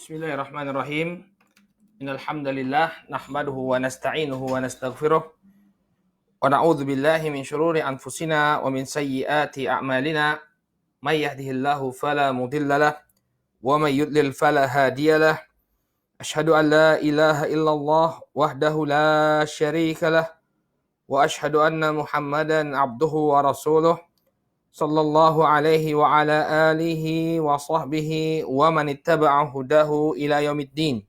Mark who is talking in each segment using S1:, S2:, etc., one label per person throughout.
S1: Bismillahirrahmanirrahim. Innal hamdalillah nahmaduhu wa nasta'inuhu wa nastaghfiruh wa na'udzu billahi min shururi anfusina wa min sayyiati a'malina. May yahdihillahu fala mudilla lah wa may yudlil fala hadiya lah. Asyhadu an la ilaha illallah wahdahu la syarika lah wa asyhadu anna Muhammadan abduhu wa rasuluh sallallahu alaihi wa ala alihi wa sahbihi wa man ittaba'a hudahu ila yaumiddin.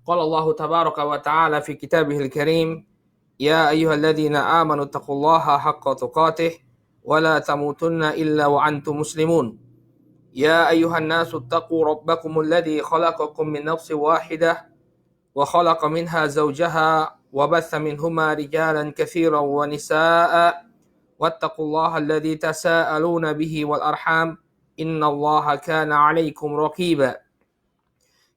S1: Qala Allah tabaraka wa ta'ala fi kitabihil karim, ya ayyuhalladzina amanu taqullaha haqqa tuqatih wa la tamutunna illa wa antum muslimun. Ya ayyuhan nasu taqu rabbakumul ladzi khalaqakum min nafsin wahidah wa khalaqa minha zawjaha wa batha minhuma rijalan katsiran wa nisaa'a wattaqullaha alladzi tasaaluna bihi wal arham innallaha kana 'alaikum raqiba.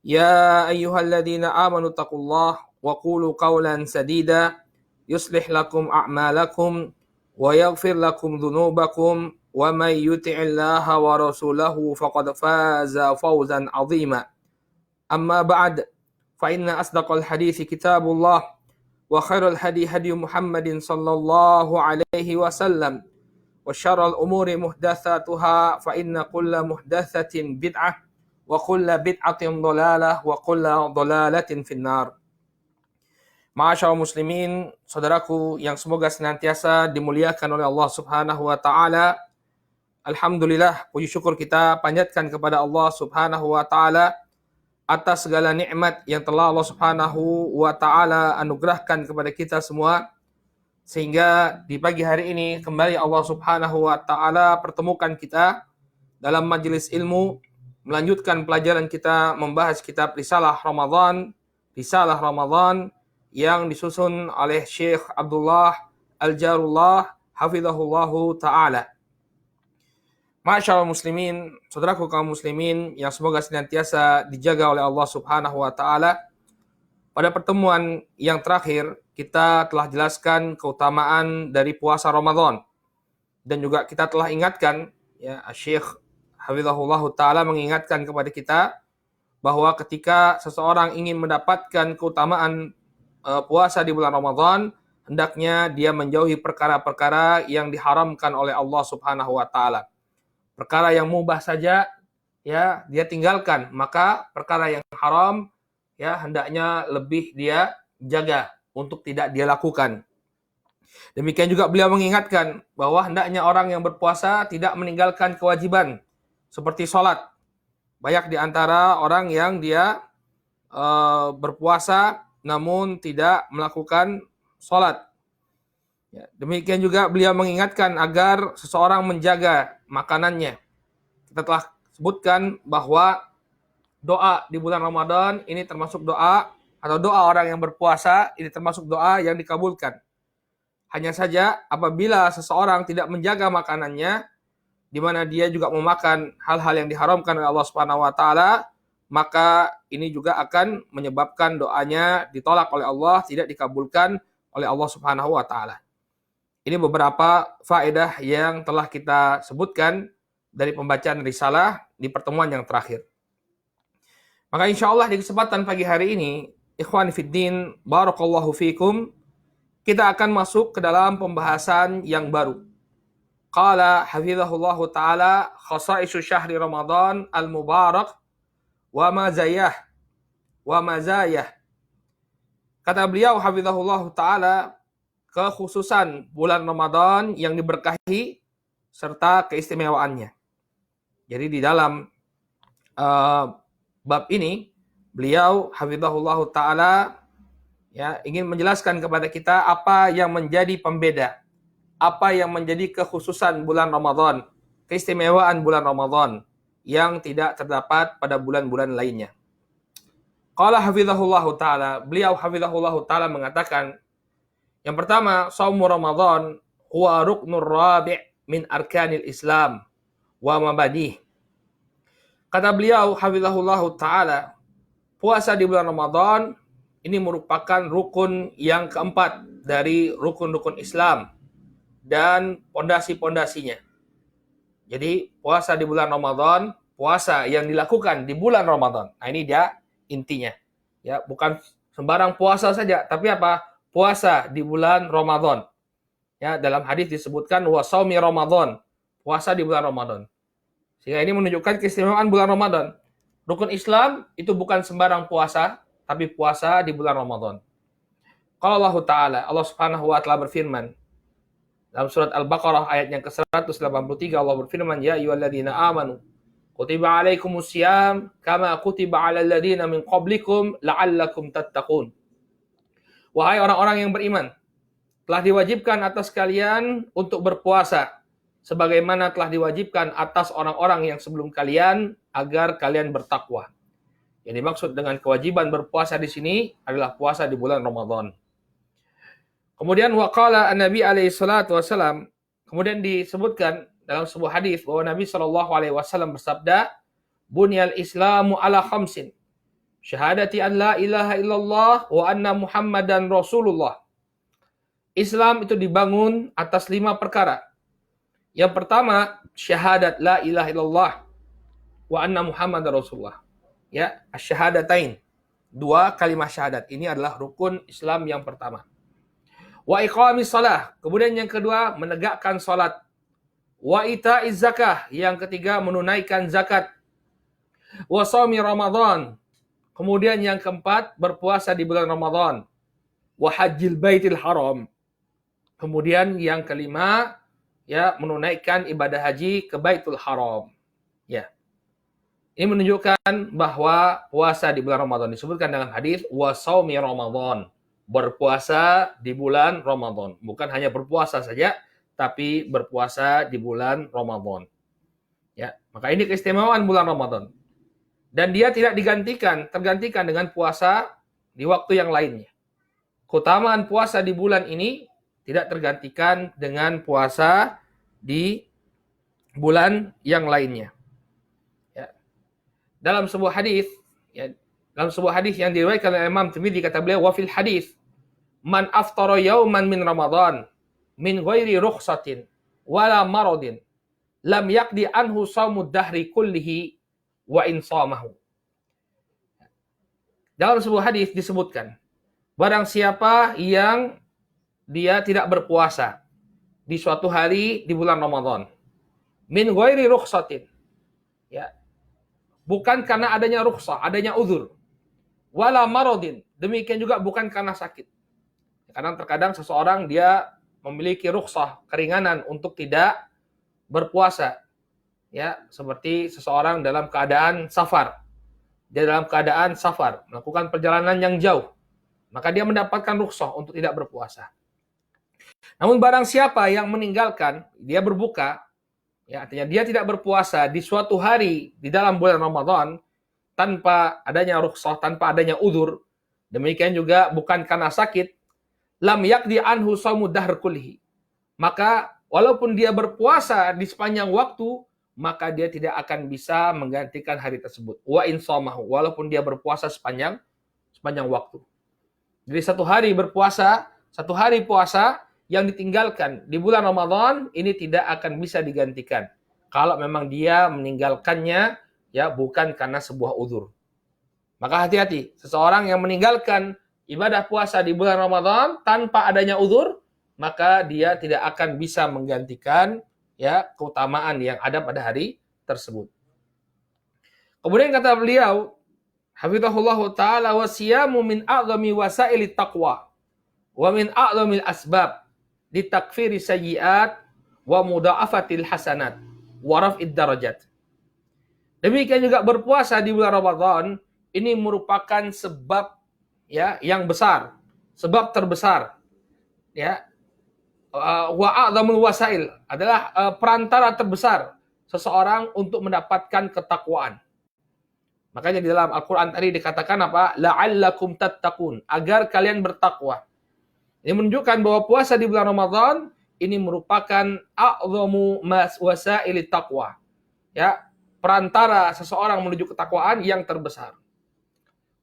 S1: Ya ayyuhalladzina amanu taqullaha wa qulu qawlan sadida yuslih lakum a'malakum wa yaghfir lakum dhunubakum wa may yuti'illaha wa rasulahu faqad faza fawzan 'azima. Amma ba'd, fa inna asdaqal hadithi kitabullah wa khairul hadi hadi Muhammadin sallallahu alaihi wasallam wa syarrul umuri muhdatsatuha fa inna kulla muhdatsatin bid'ah wa kulla bid'atin dhalalah wa kulla dhalalatin finnar. Ma'asyiral muslimin, saudaraku yang semoga senantiasa dimuliakan oleh Allah Subhanahu wa taala. Alhamdulillah, puji syukur kita panjatkan kepada Allah Subhanahu wa taala atas segala nikmat yang telah Allah Subhanahu wa taala anugerahkan kepada kita semua, sehingga di pagi hari ini kembali Allah Subhanahu wa taala pertemukan kita dalam majelis ilmu, melanjutkan pelajaran kita membahas kitab Risalah Ramadan yang disusun oleh Syekh Abdullah Al-Jarullah hafizahullahu taala. Masyaallah muslimin, saudaraku kaum muslimin yang semoga senantiasa dijaga oleh Allah Subhanahu wa taala. Pada pertemuan yang terakhir kita telah jelaskan keutamaan dari puasa Ramadan dan juga kita telah ingatkan, ya, Syekh hafizahullahu taala mengingatkan kepada kita bahwa ketika seseorang ingin mendapatkan keutamaan puasa di bulan Ramadan, hendaknya dia menjauhi perkara-perkara yang diharamkan oleh Allah Subhanahu wa taala. Perkara yang mubah saja, ya, dia tinggalkan, maka perkara yang haram, ya, hendaknya lebih dia jaga untuk tidak dia lakukan. Demikian juga beliau mengingatkan bahwa hendaknya orang yang berpuasa tidak meninggalkan kewajiban seperti sholat. Banyak di antara orang yang dia berpuasa namun tidak melakukan sholat. Ya, demikian juga beliau mengingatkan agar seseorang menjaga makanannya. Kita telah sebutkan bahwa doa di bulan Ramadan ini termasuk doa, atau doa orang yang berpuasa ini termasuk doa yang dikabulkan. Hanya saja apabila seseorang tidak menjaga makanannya, di mana dia juga memakan hal-hal yang diharamkan oleh Allah Subhanahu wa taala, maka ini juga akan menyebabkan doanya ditolak oleh Allah, tidak dikabulkan oleh Allah Subhanahu wa taala. Ini beberapa faedah yang telah kita sebutkan dari pembacaan risalah di pertemuan yang terakhir. Maka insya Allah di kesempatan pagi hari ini, ikhwan fiddin, barakallahu fikum, kita akan masuk ke dalam pembahasan yang baru. Qala hafizahullahu ta'ala khasaisu syahri Ramadan al-mubarak wa mazayah. Kata beliau hafizahullahu ta'ala, kekhususan bulan Ramadan yang diberkahi serta keistimewaannya. Jadi di dalam bab ini beliau hafizahullahu taala, ya, ingin menjelaskan kepada kita apa yang menjadi pembeda, apa yang menjadi kekhususan bulan Ramadan, keistimewaan bulan Ramadan yang tidak terdapat pada bulan-bulan lainnya. Qala hafizahullahu taala, beliau hafizahullahu taala mengatakan, yang pertama, shaumu Ramadan huwa ruknur rabi' min arkanil Islam wa mabadih. Kata beliau hafizahullahu taala, puasa di bulan Ramadan ini merupakan rukun yang keempat dari rukun-rukun Islam dan pondasi-pondasinya. Jadi puasa di bulan Ramadan, puasa yang dilakukan di bulan Ramadan. Nah, ini dia intinya. Ya, bukan sembarang puasa saja, tapi apa? Puasa di bulan Ramadan. Ya, dalam hadis disebutkan wa shaumi Ramadan, puasa di bulan Ramadan. Sehingga ini menunjukkan keistimewaan bulan Ramadan. Rukun Islam itu bukan sembarang puasa, tapi puasa di bulan Ramadan. Qala Allah Ta'ala, Allah Subhanahu wa taala berfirman dalam surat Al-Baqarah ayat yang ke-183, Allah berfirman, ya ayyuhalladzina amanu kutiba alaikumusiyam kama kutiba alal ladzina min qablikum la'allakum tattaqun. Wahai orang-orang yang beriman, telah diwajibkan atas kalian untuk berpuasa sebagaimana telah diwajibkan atas orang-orang yang sebelum kalian agar kalian bertakwa. Yang dimaksud dengan kewajiban berpuasa di sini adalah puasa di bulan Ramadan. Kemudian waqala an-nabi alaihi salatu wasallam, kemudian disebutkan dalam sebuah hadis bahwa Nabi sallallahu alaihi wasallam bersabda, "Bunyal Islamu ala khamsin. Syahadati an la ilaha illallah wa anna Muhammadan Rasulullah." Islam itu dibangun atas 5 perkara. Yang pertama, syahadat la ilaha illallah wa anna Muhammadan Rasulullah. Ya, asyhadatain. 2 kalimat syahadat. Ini adalah rukun Islam yang pertama. Wa iqamis shalah. Kemudian yang kedua, menegakkan salat. Wa ita'iz zakah. Yang ketiga, menunaikan zakat. Wa shaumi Ramadan. Kemudian yang keempat, berpuasa di bulan Ramadan. Wa hajjil baitil haram. Kemudian yang kelima, ya, menunaikan ibadah haji ke Baitul Haram. Ya. Ini menunjukkan bahwa puasa di bulan Ramadan disebutkan dalam hadis wa shaumi Ramadan. Berpuasa di bulan Ramadan. Bukan hanya berpuasa saja, tapi berpuasa di bulan Ramadan. Ya, maka ini keistimewaan bulan Ramadan. Dan dia tidak tergantikan dengan puasa di waktu yang lainnya. Keutamaan puasa di bulan ini tidak tergantikan dengan puasa di bulan yang lainnya. Ya. Dalam sebuah hadis yang diriwayatkan oleh Imam Tirmidzi, kata beliau, wa fil hadis man aftara yauman min Ramadan min ghairi rukhsatin wala maradin lam yaqdi anhu shaumud dahri kullihi wa in shamahu. Dalam sebuah hadis disebutkan, barang siapa yang dia tidak berpuasa di suatu hari di bulan Ramadan min ghairi rukhsatin, ya, bukan karena adanya rukhsah, adanya uzur, wala maradin, demikian juga bukan karena sakit. Karena terkadang seseorang dia memiliki rukhsah, keringanan untuk tidak berpuasa. Ya, seperti seseorang dalam keadaan safar. Dia dalam keadaan safar, melakukan perjalanan yang jauh. Maka dia mendapatkan rukhsah untuk tidak berpuasa. Namun barang siapa yang meninggalkan, dia berbuka, ya, artinya dia tidak berpuasa di suatu hari di dalam bulan Ramadan tanpa adanya rukhsah, tanpa adanya uzur, demikian juga bukan karena sakit, lam yaqdi anhu shaumud dahr kullihi. Maka walaupun dia berpuasa di sepanjang waktu, maka dia tidak akan bisa menggantikan hari tersebut. Wa in shamahu, walaupun dia berpuasa sepanjang waktu. Jadi satu hari puasa yang ditinggalkan di bulan Ramadan ini tidak akan bisa digantikan kalau memang dia meninggalkannya, ya, bukan karena sebuah uzur. Maka hati-hati, seseorang yang meninggalkan ibadah puasa di bulan Ramadan tanpa adanya uzur, maka dia tidak akan bisa menggantikan, ya, keutamaan yang ada pada hari tersebut. Kemudian kata beliau, hafizahullahu taala, wasiyamu min a'zami wasailit taqwa wa min a'zamil asbab litakfiri sayyi'at wa mudha'afatil hasanat wa raf'id darajat. Demikian juga berpuasa di bulan Ramadan ini merupakan sebab, ya, yang besar, sebab terbesar, ya, wa a'zamul wasail adalah perantara terbesar seseorang untuk mendapatkan ketakwaan. Makanya di dalam Al-Quran tadi dikatakan apa? La'allakum tattaqun, agar kalian bertakwa. Ini menunjukkan bahwa puasa di bulan Ramadan ini merupakan a'zamu wasailit taqwa, ya, perantara seseorang menuju ketakwaan yang terbesar.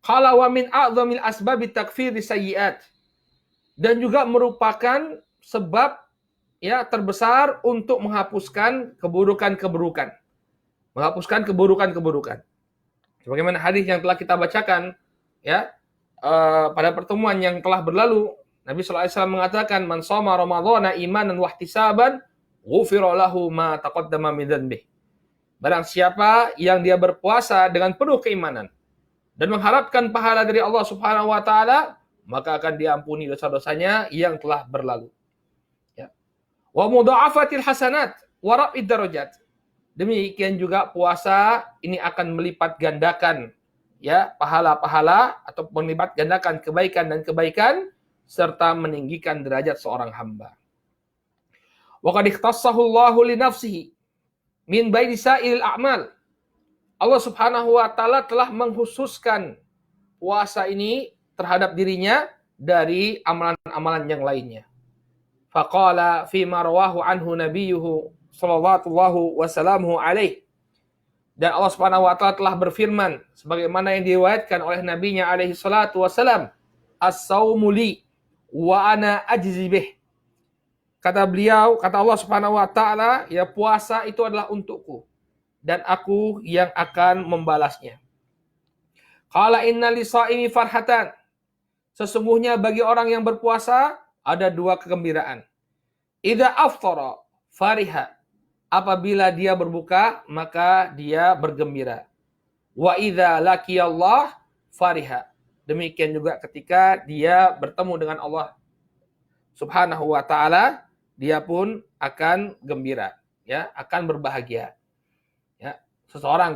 S1: Qala wa min a'zamil asbabi takfiri sayyi'at, dan juga merupakan sebab, ya, terbesar untuk menghapuskan keburukan-keburukan. menghapuskan keburukan-keburukan. Sebagaimana hadis yang telah kita bacakan ya pada pertemuan yang telah berlalu, Nabi sallallahu alaihi wasallam mengatakan, "Man shoma ramadhana imanan wa ihtisaban, ghufira lahu ma taqaddama min dzanbihi." Barang siapa yang dia berpuasa dengan penuh keimanan dan mengharapkan pahala dari Allah Subhanahu wa taala, maka akan diampuni dosa-dosanya yang telah berlalu. Ya. Wa mudha'afatil hasanat wa raf'id darajat. Demikian juga puasa ini akan melipat gandakan ya pahala-pahala atau melipat gandakan kebaikan dan kebaikan serta meninggikan derajat seorang hamba. Wa qad ikhtassahu Allahu li nafsihi min baini sa'il a'mal. Allah Subhanahu wa taala telah mengkhususkan puasa ini terhadap dirinya dari amalan-amalan yang lainnya. Faqala fi ma rawahu anhu nabiyyuhu sallallahu wasallamu alaih. Dan Allah Subhanahu wa taala telah berfirman sebagaimana yang diriwayatkan oleh nabinya alaihi salatu wasalam, "As-saumu li wa ana ajzi bih." Kata beliau, kata Allah Subhanahu wa taala, ya puasa itu adalah untukku dan aku yang akan membalasnya. Qala inna lisaimi farhatan. Sesungguhnya bagi orang yang berpuasa ada dua kegembiraan. Idza aftara fariha. Apabila dia berbuka, maka dia bergembira. Wa idza laqiyallah fariha. Demikian juga ketika dia bertemu dengan Allah Subhanahu wa taala, dia pun akan gembira, ya, akan berbahagia. Ya, seorang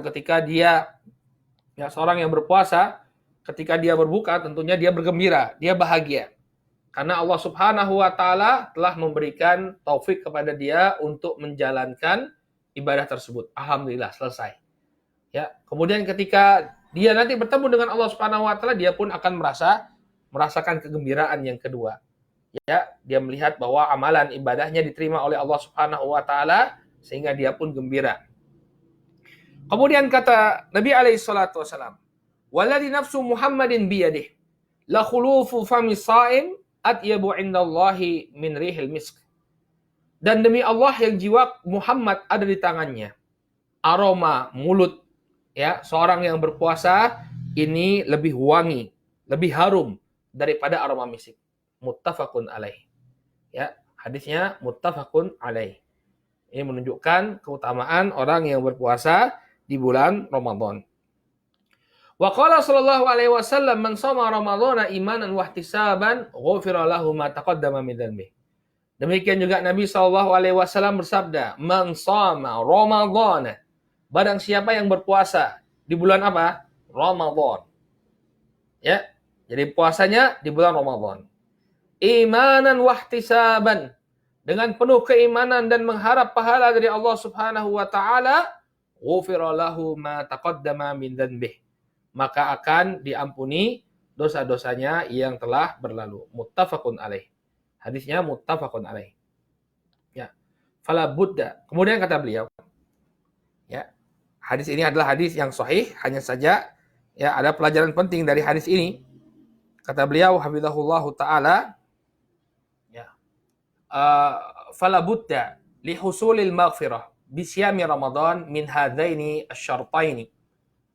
S1: yang berpuasa, ketika dia berbuka tentunya dia bergembira, dia bahagia. Karena Allah Subhanahu wa taala telah memberikan taufik kepada dia untuk menjalankan ibadah tersebut. Alhamdulillah selesai. Ya, kemudian ketika dia nanti bertemu dengan Allah Subhanahu wa taala, dia pun akan merasakan kegembiraan yang kedua. Ya, dia melihat bahwa amalan ibadahnya diterima oleh Allah Subhanahu wa taala sehingga dia pun gembira. Kemudian kata Nabi alaihi salatu wasalam, "Walladzi nafsu Muhammadin biyadihi la khulufu fami shaim atyabu indallahi min rihil misk." Dan demi Allah yang jiwa Muhammad ada di tangannya, aroma mulut ya seorang yang berpuasa ini lebih wangi, lebih harum daripada aroma misik. Muttafaqun alaih. Ya, hadisnya muttafaqun alaih. Ini menunjukkan keutamaan orang yang berpuasa di bulan Ramadan. Wa qala sallallahu alaihi wasallam, "Man shoma ramadhana imanan wa ihtisaban, ghufira lahu ma taqaddama min dhanbihi." Demikian juga Nabi sallallahu alaihi wasallam bersabda, "Man shoma ramadhana." Barang siapa yang berpuasa di bulan apa? Ramadan. Ya. Jadi puasanya di bulan Ramadan. Imanan wa ihtisaban. Dengan penuh keimanan dan mengharap pahala dari Allah Subhanahu wa taala, ghufira lahu ma taqaddama min dhanbihi. Maka akan diampuni dosa-dosanya yang telah berlalu. Muttafaqun alaih. Hadisnya muttafaqun alaih. Ya. Fala budda. Kemudian kata beliau, ya. Hadis ini adalah hadis yang sahih, hanya saja ya ada pelajaran penting dari hadis ini. Kata beliau hafizahullahu taala, ya. Fala budda li husulil maghfirah bi siyami Ramadan min hadaini asy-syartaini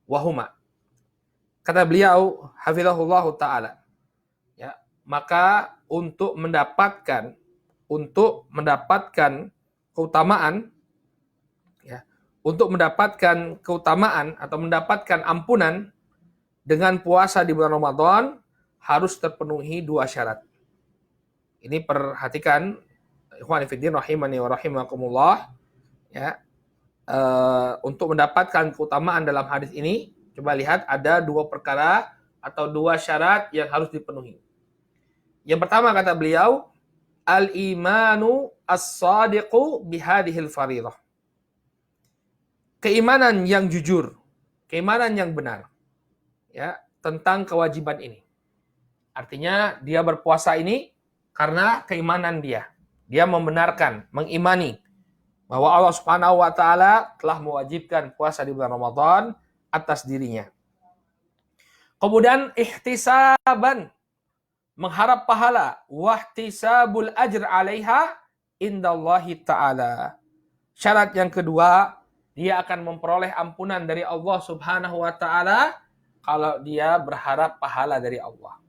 S1: wa huma. Kata beliau, hafizahullahu ta'ala, ya, maka untuk mendapatkan keutamaan, ya, untuk mendapatkan keutamaan atau mendapatkan ampunan dengan puasa di bulan Ramadan harus terpenuhi dua syarat. Ini perhatikan, ikhwani fiddin rahimani wa rahimakumullah, ya, untuk mendapatkan keutamaan dalam hadis ini. Coba lihat, ada dua perkara atau dua syarat yang harus dipenuhi. Yang pertama kata beliau, al-imanu as-sadiqu bihadihil faridah. Keimanan yang jujur, keimanan yang benar, ya, tentang kewajiban ini. Artinya dia berpuasa ini karena keimanan dia. Dia membenarkan, mengimani bahwa Allah Subhanahu wa taala telah mewajibkan puasa di bulan Ramadan atas dirinya. Kemudian ihtisaban, mengharap pahala, wahtisabul ajr 'alaiha indallahi ta'ala. Syarat yang kedua, dia akan memperoleh ampunan dari Allah Subhanahu wa taala kalau dia berharap pahala dari Allah.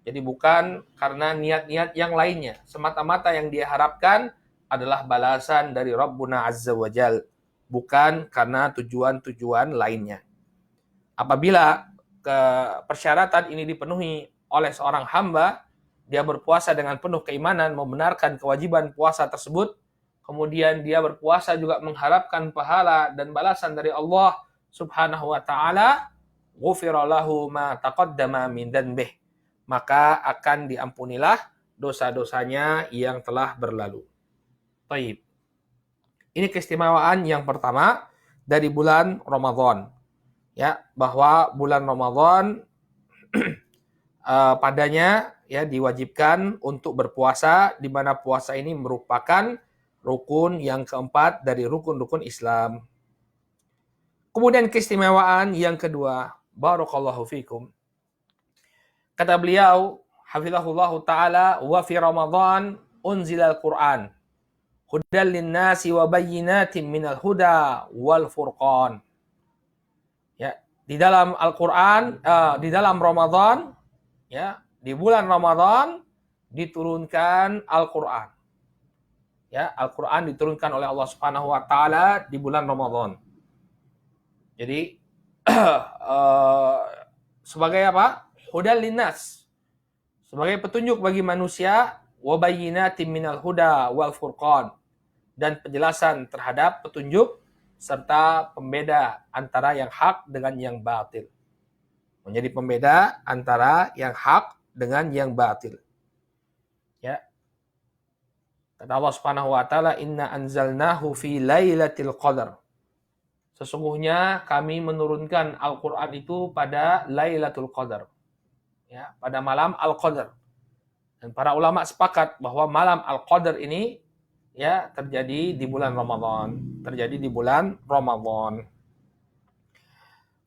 S1: Jadi bukan karena niat-niat yang lainnya. Semata-mata yang dia harapkan adalah balasan dari Rabbuna Azza wa Jal. Bukan karena tujuan-tujuan lainnya. Apabila persyaratan ini dipenuhi oleh seorang hamba, dia berpuasa dengan penuh keimanan, membenarkan kewajiban puasa tersebut, kemudian dia berpuasa juga mengharapkan pahala dan balasan dari Allah Subhanahu wa taala, ghufira lahu ma taqaddama min dhanbih, maka akan diampunilah dosa-dosanya yang telah berlalu. Baik. Ini keistimewaan yang pertama dari bulan Ramadan. Ya, bahwa bulan Ramadan padanya ya diwajibkan untuk berpuasa, di mana puasa ini merupakan rukun yang keempat dari rukun-rukun Islam. Kemudian keistimewaan yang kedua, barakallahu fikum. Kata beliau, hafizahullahu taala, wa fi Ramadan unzilal Qur'an hudal linnasi wa bayyinatin minal huda wal furqan. Ya, di dalam Al-Qur'an, di dalam Ramadan, ya, di bulan Ramadan diturunkan Al-Qur'an. Ya, Al-Qur'an diturunkan oleh Allah Subhanahu wa taala di bulan Ramadan. Jadi sebagai apa? Hudal linnas. Sebagai petunjuk bagi manusia, wa bayyinatin minal huda wal furqan, dan penjelasan terhadap petunjuk serta pembeda antara yang hak dengan yang batil. Menjadi pembeda antara yang hak dengan yang batil. Ya. Kata Allah Subhanahu wa taala, "Inna anzalnahu fi lailatul qadar." Sesungguhnya kami menurunkan Al-Qur'an itu pada Lailatul Qadar. Ya, pada malam Al-Qadar. Dan para ulama sepakat bahwa malam Al-Qadar ini ya terjadi di bulan Ramadan, terjadi di bulan Ramadan.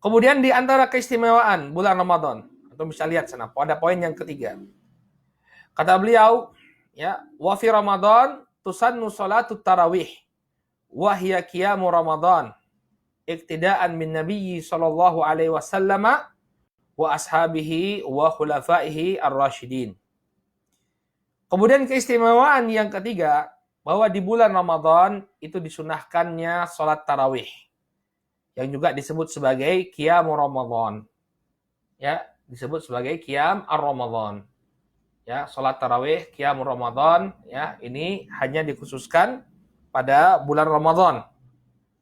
S1: Kemudian di antara keistimewaan bulan Ramadan, atau bisa lihat sana pada poin yang ketiga. Kata beliau, ya, wa fi Ramadan tusannu salatut tarawih wa hiya qiyamu Ramadan iktidaan min Nabi sallallahu alaihi wasallam wa ashabihi wa khulafaihi ar-rasyidin. Kemudian keistimewaan yang ketiga, bahwa di bulan Ramadan itu disunahkannya sholat tarawih, yang juga disebut sebagai qiyam Ramadan. Ya, disebut sebagai qiyam ar-Ramadan. Ya, sholat tarawih, qiyam Ramadan, ya, ini hanya dikhususkan pada bulan Ramadan.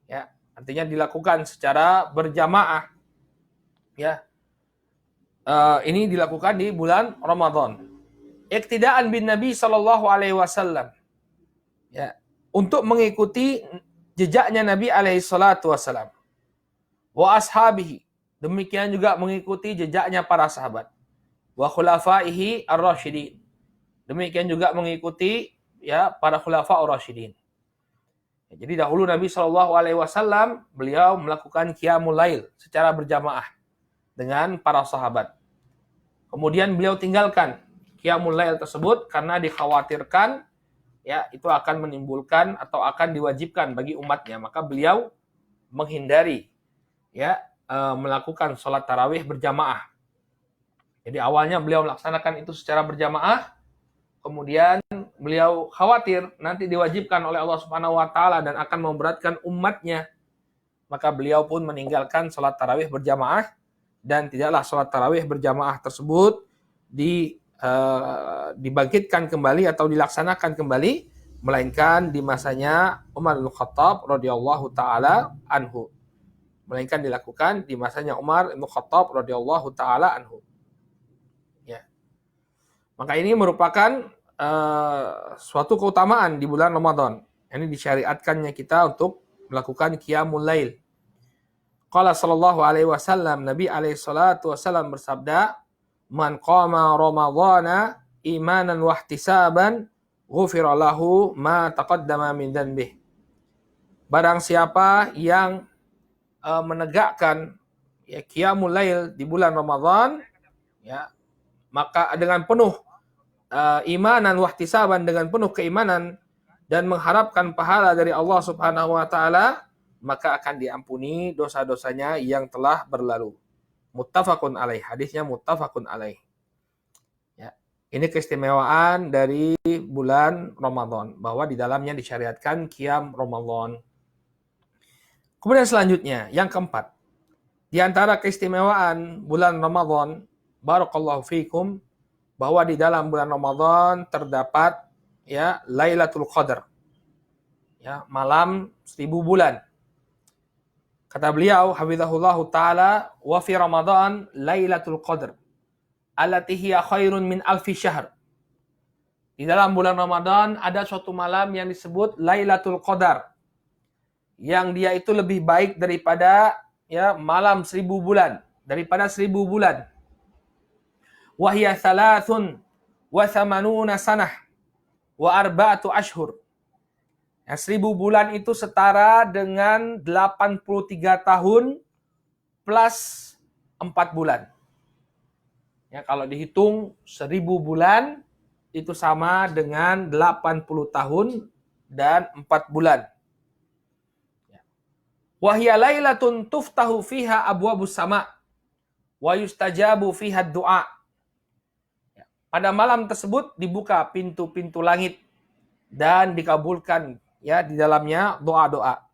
S1: Ya, artinya dilakukan secara berjamaah. Ya, ini dilakukan di bulan Ramadan. Iktidaan bin Nabi sallallahu alaihi wasallam. Ya, untuk mengikuti jejaknya Nabi alaihi salatu wasallam. Wa ashabihi, demikian juga mengikuti jejaknya para sahabat. Wa khulafaihi ar-rasyidin, demikian juga mengikuti ya para khulafa ar-rasyidin. Ya, jadi dahulu Nabi Shallallahu alaihi wasallam beliau melakukan qiyamul lail secara berjamaah dengan para sahabat. Kemudian beliau tinggalkan qiyamul lail tersebut karena dikhawatirkan ya itu akan menimbulkan atau akan diwajibkan bagi umatnya, maka beliau menghindari ya melakukan sholat tarawih berjamaah. Jadi awalnya beliau melaksanakan itu secara berjamaah, kemudian beliau khawatir nanti diwajibkan oleh Allah Subhanahu wa taala dan akan memberatkan umatnya, maka beliau pun meninggalkan sholat tarawih berjamaah, dan tidaklah sholat tarawih berjamaah tersebut dibangkitkan kembali atau dilaksanakan kembali, melainkan di masanya Umar bin Khattab radhiyallahu taala anhu. Melainkan dilakukan di masanya Umar bin Khattab radhiyallahu taala anhu. Ya. Maka ini merupakan suatu keutamaan di bulan Ramadan. Ini disyariatkannya kita untuk melakukan qiyamul lail. Qala sallallahu alaihi wasallam, Nabi alaihi salatu wasallam bersabda, "Man qama Ramadhana imanan wa ihtisaban, ghufira lahu ma taqaddama min dhanbih." Barang siapa yang menegakkan ya qiyamul lail di bulan Ramadan, ya, maka dengan penuh imanan wahtisaban, dengan penuh keimanan dan mengharapkan pahala dari Allah Subhanahu wa taala, maka akan diampuni dosa-dosanya yang telah berlalu. Muttafaqun alaih. Hadisnya muttafaqun alaih. Ya. Ini keistimewaan dari bulan Ramadan, bahwa di dalamnya disyariatkan qiyam Ramadan. Kemudian selanjutnya, yang keempat, di antara keistimewaan bulan Ramadan, barakallahu fikum, bahwa di dalam bulan Ramadan terdapat ya Lailatul Qadar. Ya, malam 1000 bulan. Kata beliau, hafizahullahu taala, wa fi Ramadan Lailatul Qadar allati hiya khairun min alfi syahr. Di dalam bulan Ramadan ada suatu malam yang disebut Lailatul Qadar, yang dia itu lebih baik daripada ya malam 1000 bulan, daripada 1000 bulan. Wa hiya thalathun wa thamanuna sanah wa arba'atu ashhur. Ya, 1000 bulan itu setara dengan 83 tahun plus 4 bulan. Ya, kalau dihitung 1000 bulan itu sama dengan 80 tahun dan 4 bulan. Wa hiya lailatun tuftahu fiha abwabus sama wa yustajabu fiha du'a. Ya, pada malam tersebut dibuka pintu-pintu langit dan dikabulkan ya di dalamnya doa-doa.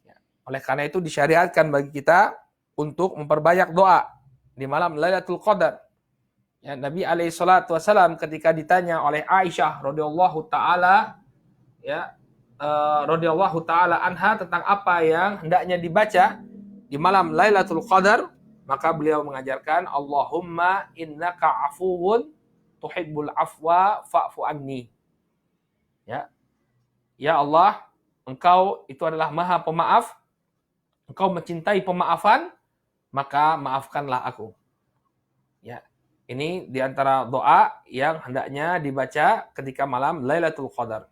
S1: Ya, oleh karena itu disyariatkan bagi kita untuk memperbanyak doa di malam Lailatul Qadar. Ya, Nabi alaihi salatu wasalam ketika ditanya oleh Aisyah radhiyallahu taala radhiyallahu taala anha tentang apa yang hendaknya dibaca di malam Lailatul Qadar, maka beliau mengajarkan Allahumma innaka afuwun tuhibbul afwa fa'fu anni. Ya Allah, Engkau itu adalah Maha Pemaaf, Engkau mencintai pemaafan, maka maafkanlah aku. Ya, ini diantara doa yang hendaknya dibaca ketika malam Lailatul Qadar.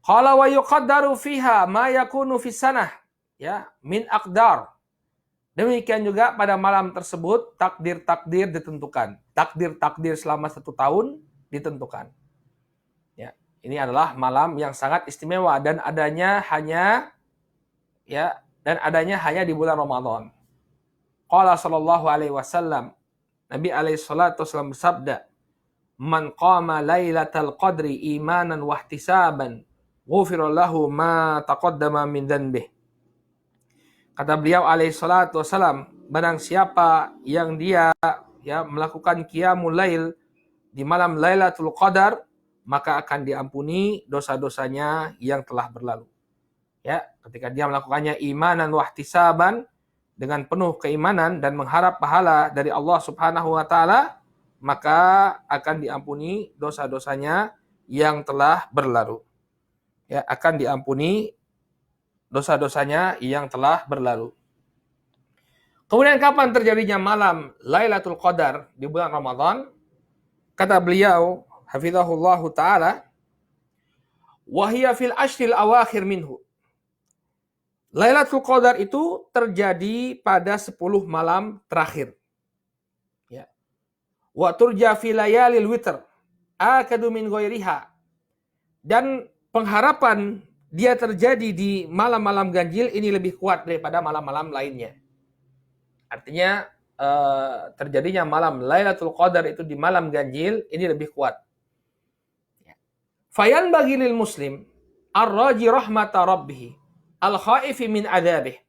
S1: Qala wa yuqaddaru fiha ma yakunu fis sanah, ya, min aqdar. Demikian juga pada malam tersebut takdir-takdir ditentukan. Takdir-takdir selama 1 tahun ditentukan. Ya, ini adalah malam yang sangat istimewa dan adanya hanya di bulan Ramadan. Qala sallallahu alaihi wasallam, Nabi alaihi salatu wasallam bersabda, "Man qama lailatal qadri imanan wa ihtisaban, ghufira lahu ma taqaddama min dhanbih." Kata beliau alaihi salatu wasallam, barang siapa yang dia melakukan qiyamul lail di malam Lailatul Qadar, maka akan diampuni dosa-dosanya yang telah berlalu. Ya, ketika dia melakukannya imanan wa ihtisaban, dengan penuh keimanan dan mengharap pahala dari Allah Subhanahu wa taala, maka akan diampuni dosa-dosanya yang telah berlalu. Ya, akan diampuni dosa-dosanya yang telah berlalu. Kemudian kapan terjadinya malam Lailatul Qadar di bulan Ramadan? Kata beliau, hafizahullahu taala, wa hiya fil ashril awakhir minhu. Lailatul Qadar itu terjadi pada 10 malam terakhir. Ya. Wa turja fi layalil witr akadu min ghairiha. Dan pengharapan dia terjadi di malam-malam ganjil ini lebih kuat daripada malam-malam lainnya. Artinya terjadinya malam Lailatul Qadar itu di malam ganjil ini lebih kuat. Fayan bagi lil muslim ar-raji rahmata rabbih al-khaifi min adzabih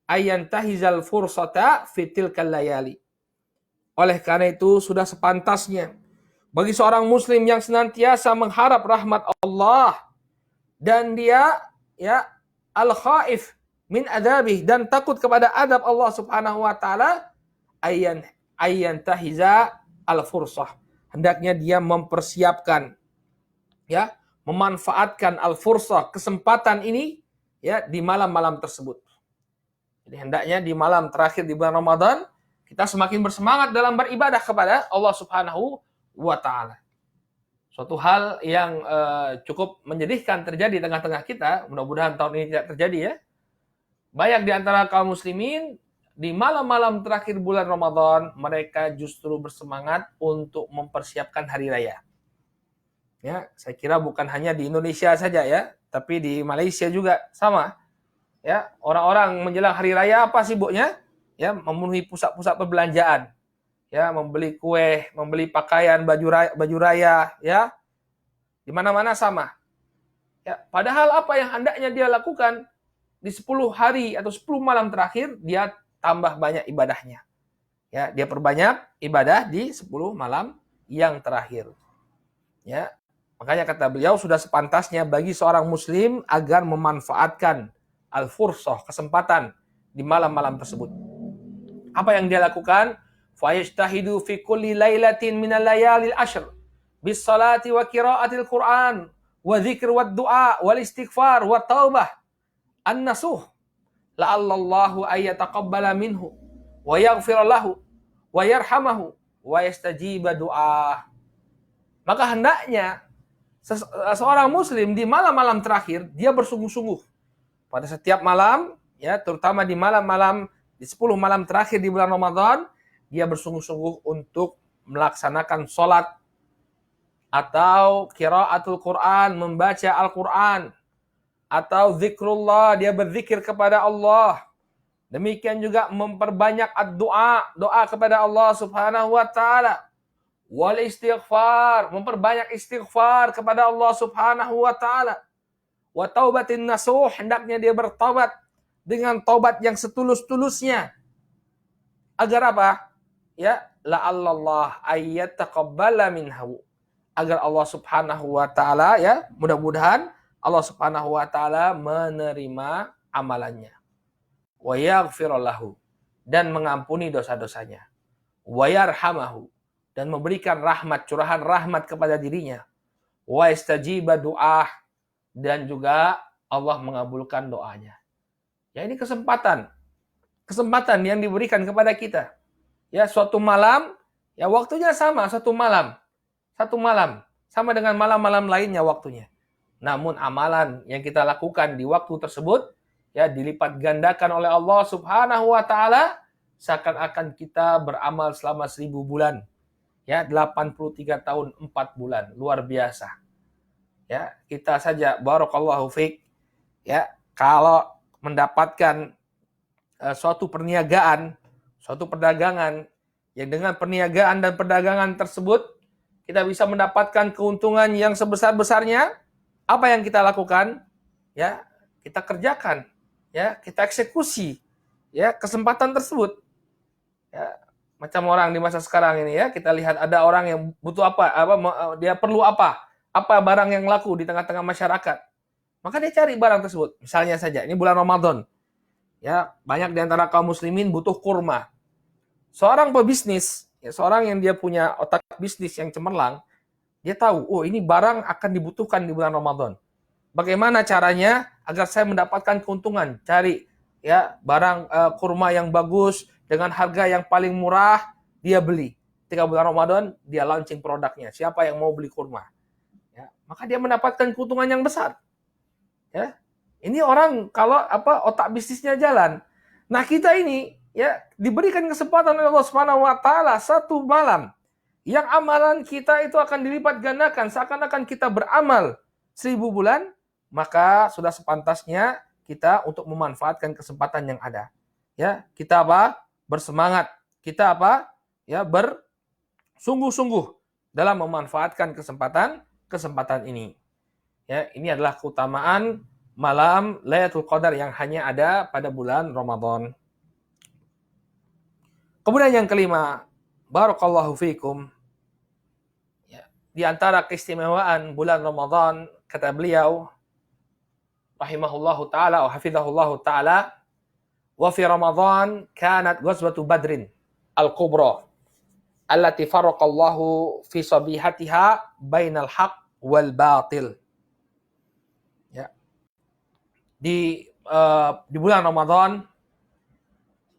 S1: ayantahizal fursata fi tilkal layali. Oleh karena itu sudah sepantasnya bagi seorang muslim yang senantiasa mengharap rahmat Allah dan dia al-khaif min adzabih dan takut kepada adab Allah Subhanahu wa taala, ayyantahiza al-fursah. Hendaknya dia mempersiapkan memanfaatkan al-fursah, kesempatan ini di malam-malam tersebut. Jadi hendaknya di malam terakhir di bulan Ramadan kita semakin bersemangat dalam beribadah kepada Allah Subhanahu wa taala. Suatu hal yang cukup menyedihkan terjadi di tengah-tengah kita, mudah-mudahan tahun ini tidak terjadi ya. Banyak di antara kaum muslimin di malam-malam terakhir bulan Ramadan mereka justru bersemangat untuk mempersiapkan hari raya. Ya, saya kira bukan hanya di Indonesia saja ya, tapi di Malaysia juga sama. Ya, orang-orang menjelang hari raya apa sibuknya? Ya, memenuhi pusat-pusat perbelanjaan. Ya, membeli kue, membeli pakaian, baju raya, ya. Di mana-mana sama. Ya, padahal apa yang hendaknya dia lakukan di 10 hari atau 10 malam terakhir, dia tambah banyak ibadahnya. Ya, dia perbanyak ibadah di 10 malam yang terakhir. Ya, makanya kata beliau sudah sepantasnya bagi seorang muslim agar memanfaatkan al-fursah, kesempatan di malam-malam tersebut. Apa yang dia lakukan? Fayajtahidu fi kulli lailatin minal layalil ashr bis salati wa qiraatil Qur'an wa dzikr wa du'a wal istighfar wa taubah an-nasuh la'allallahu ayyataqabbala minhu wa yaghfir lahu wa yarhamahu wa yastajiba du'a. Maka hendaknya seorang muslim di malam-malam terakhir dia bersungguh-sungguh pada setiap malam, ya, terutama di malam-malam di 10 malam terakhir di bulan Ramadan, dia bersungguh-sungguh untuk melaksanakan sholat atau qiraatul Quran, membaca Al-Quran, atau zikrullah, dia berzikir kepada Allah. Demikian juga memperbanyak doa, doa kepada Allah Subhanahu wa taala. Wal istighfar, memperbanyak istighfar kepada Allah Subhanahu wa taala. Wa taubatin nasuh, hendaknya dia bertaubat dengan taubat yang setulus-tulusnya. Agar apa? Ya, la'allallah ayyataqabbala minhu. Agar Allah Subhanahu wa taala, ya, mudah-mudahan Allah Subhanahu wa taala menerima amalannya. Wa yaghfir lahu, dan mengampuni dosa-dosanya. Wa yarhamahu, dan memberikan rahmat, curahan rahmat kepada dirinya. Wa istajiba du'ah, dan juga Allah mengabulkan doanya. Ya, ini kesempatan yang diberikan kepada kita. Ya, suatu malam, ya waktunya sama, satu malam sama dengan malam-malam lainnya waktunya. Namun amalan yang kita lakukan di waktu tersebut, ya, dilipat gandakan oleh Allah Subhanahu wa taala seakan-akan kita beramal selama 1000 bulan. Ya, 83 tahun 4 bulan, luar biasa. Ya, kita saja barakallahu fiik, ya, kalau mendapatkan suatu perniagaan, suatu perdagangan, yang dengan perniagaan dan perdagangan tersebut kita bisa mendapatkan keuntungan yang sebesar-besarnya, apa yang kita lakukan? Ya, kita kerjakan, ya, kita eksekusi, ya, kesempatan tersebut. Ya, macam orang di masa sekarang ini, ya, kita lihat ada orang yang butuh apa dia perlu apa barang yang laku di tengah-tengah masyarakat, maka dia cari barang tersebut. Misalnya saja ini bulan Ramadan, ya, banyak di antara kaum muslimin butuh kurma. Seorang pebisnis, ya, seorang yang dia punya otak bisnis yang cemerlang, dia tahu, oh, ini barang akan dibutuhkan di bulan Ramadan. Bagaimana caranya agar saya mendapatkan keuntungan? Cari, ya, barang kurma yang bagus dengan harga yang paling murah, dia beli. Ketika bulan Ramadan, dia launching produknya. Siapa yang mau beli kurma? Ya, maka dia mendapatkan keuntungan yang besar. Ya, ini orang kalau otak bisnisnya jalan. Nah, kita ini, ya, diberikan kesempatan oleh Allah Subhanahu wa taala satu malam yang amalan kita itu akan dilipat gandakan seakan-akan kita beramal 1000 bulan, maka sudah sepantasnya kita untuk memanfaatkan kesempatan yang ada. Ya, kita bersemangat, kita ya, bersungguh-sungguh dalam memanfaatkan kesempatan ini. Ya, ini adalah keutamaan malam Lailatul Qadar yang hanya ada pada bulan Ramadan. Kemudian yang kelima, barakallahu fiikum. Ya, di antara keistimewaan bulan Ramadan, kata beliau rahimahullahu taala wa hafizahullahu taala, wa fi Ramadan kanat ghazwatu Badrin al-kubra allati farraqallahu fi sabihatiha bainal haq wal batil. Ya. Di bulan Ramadan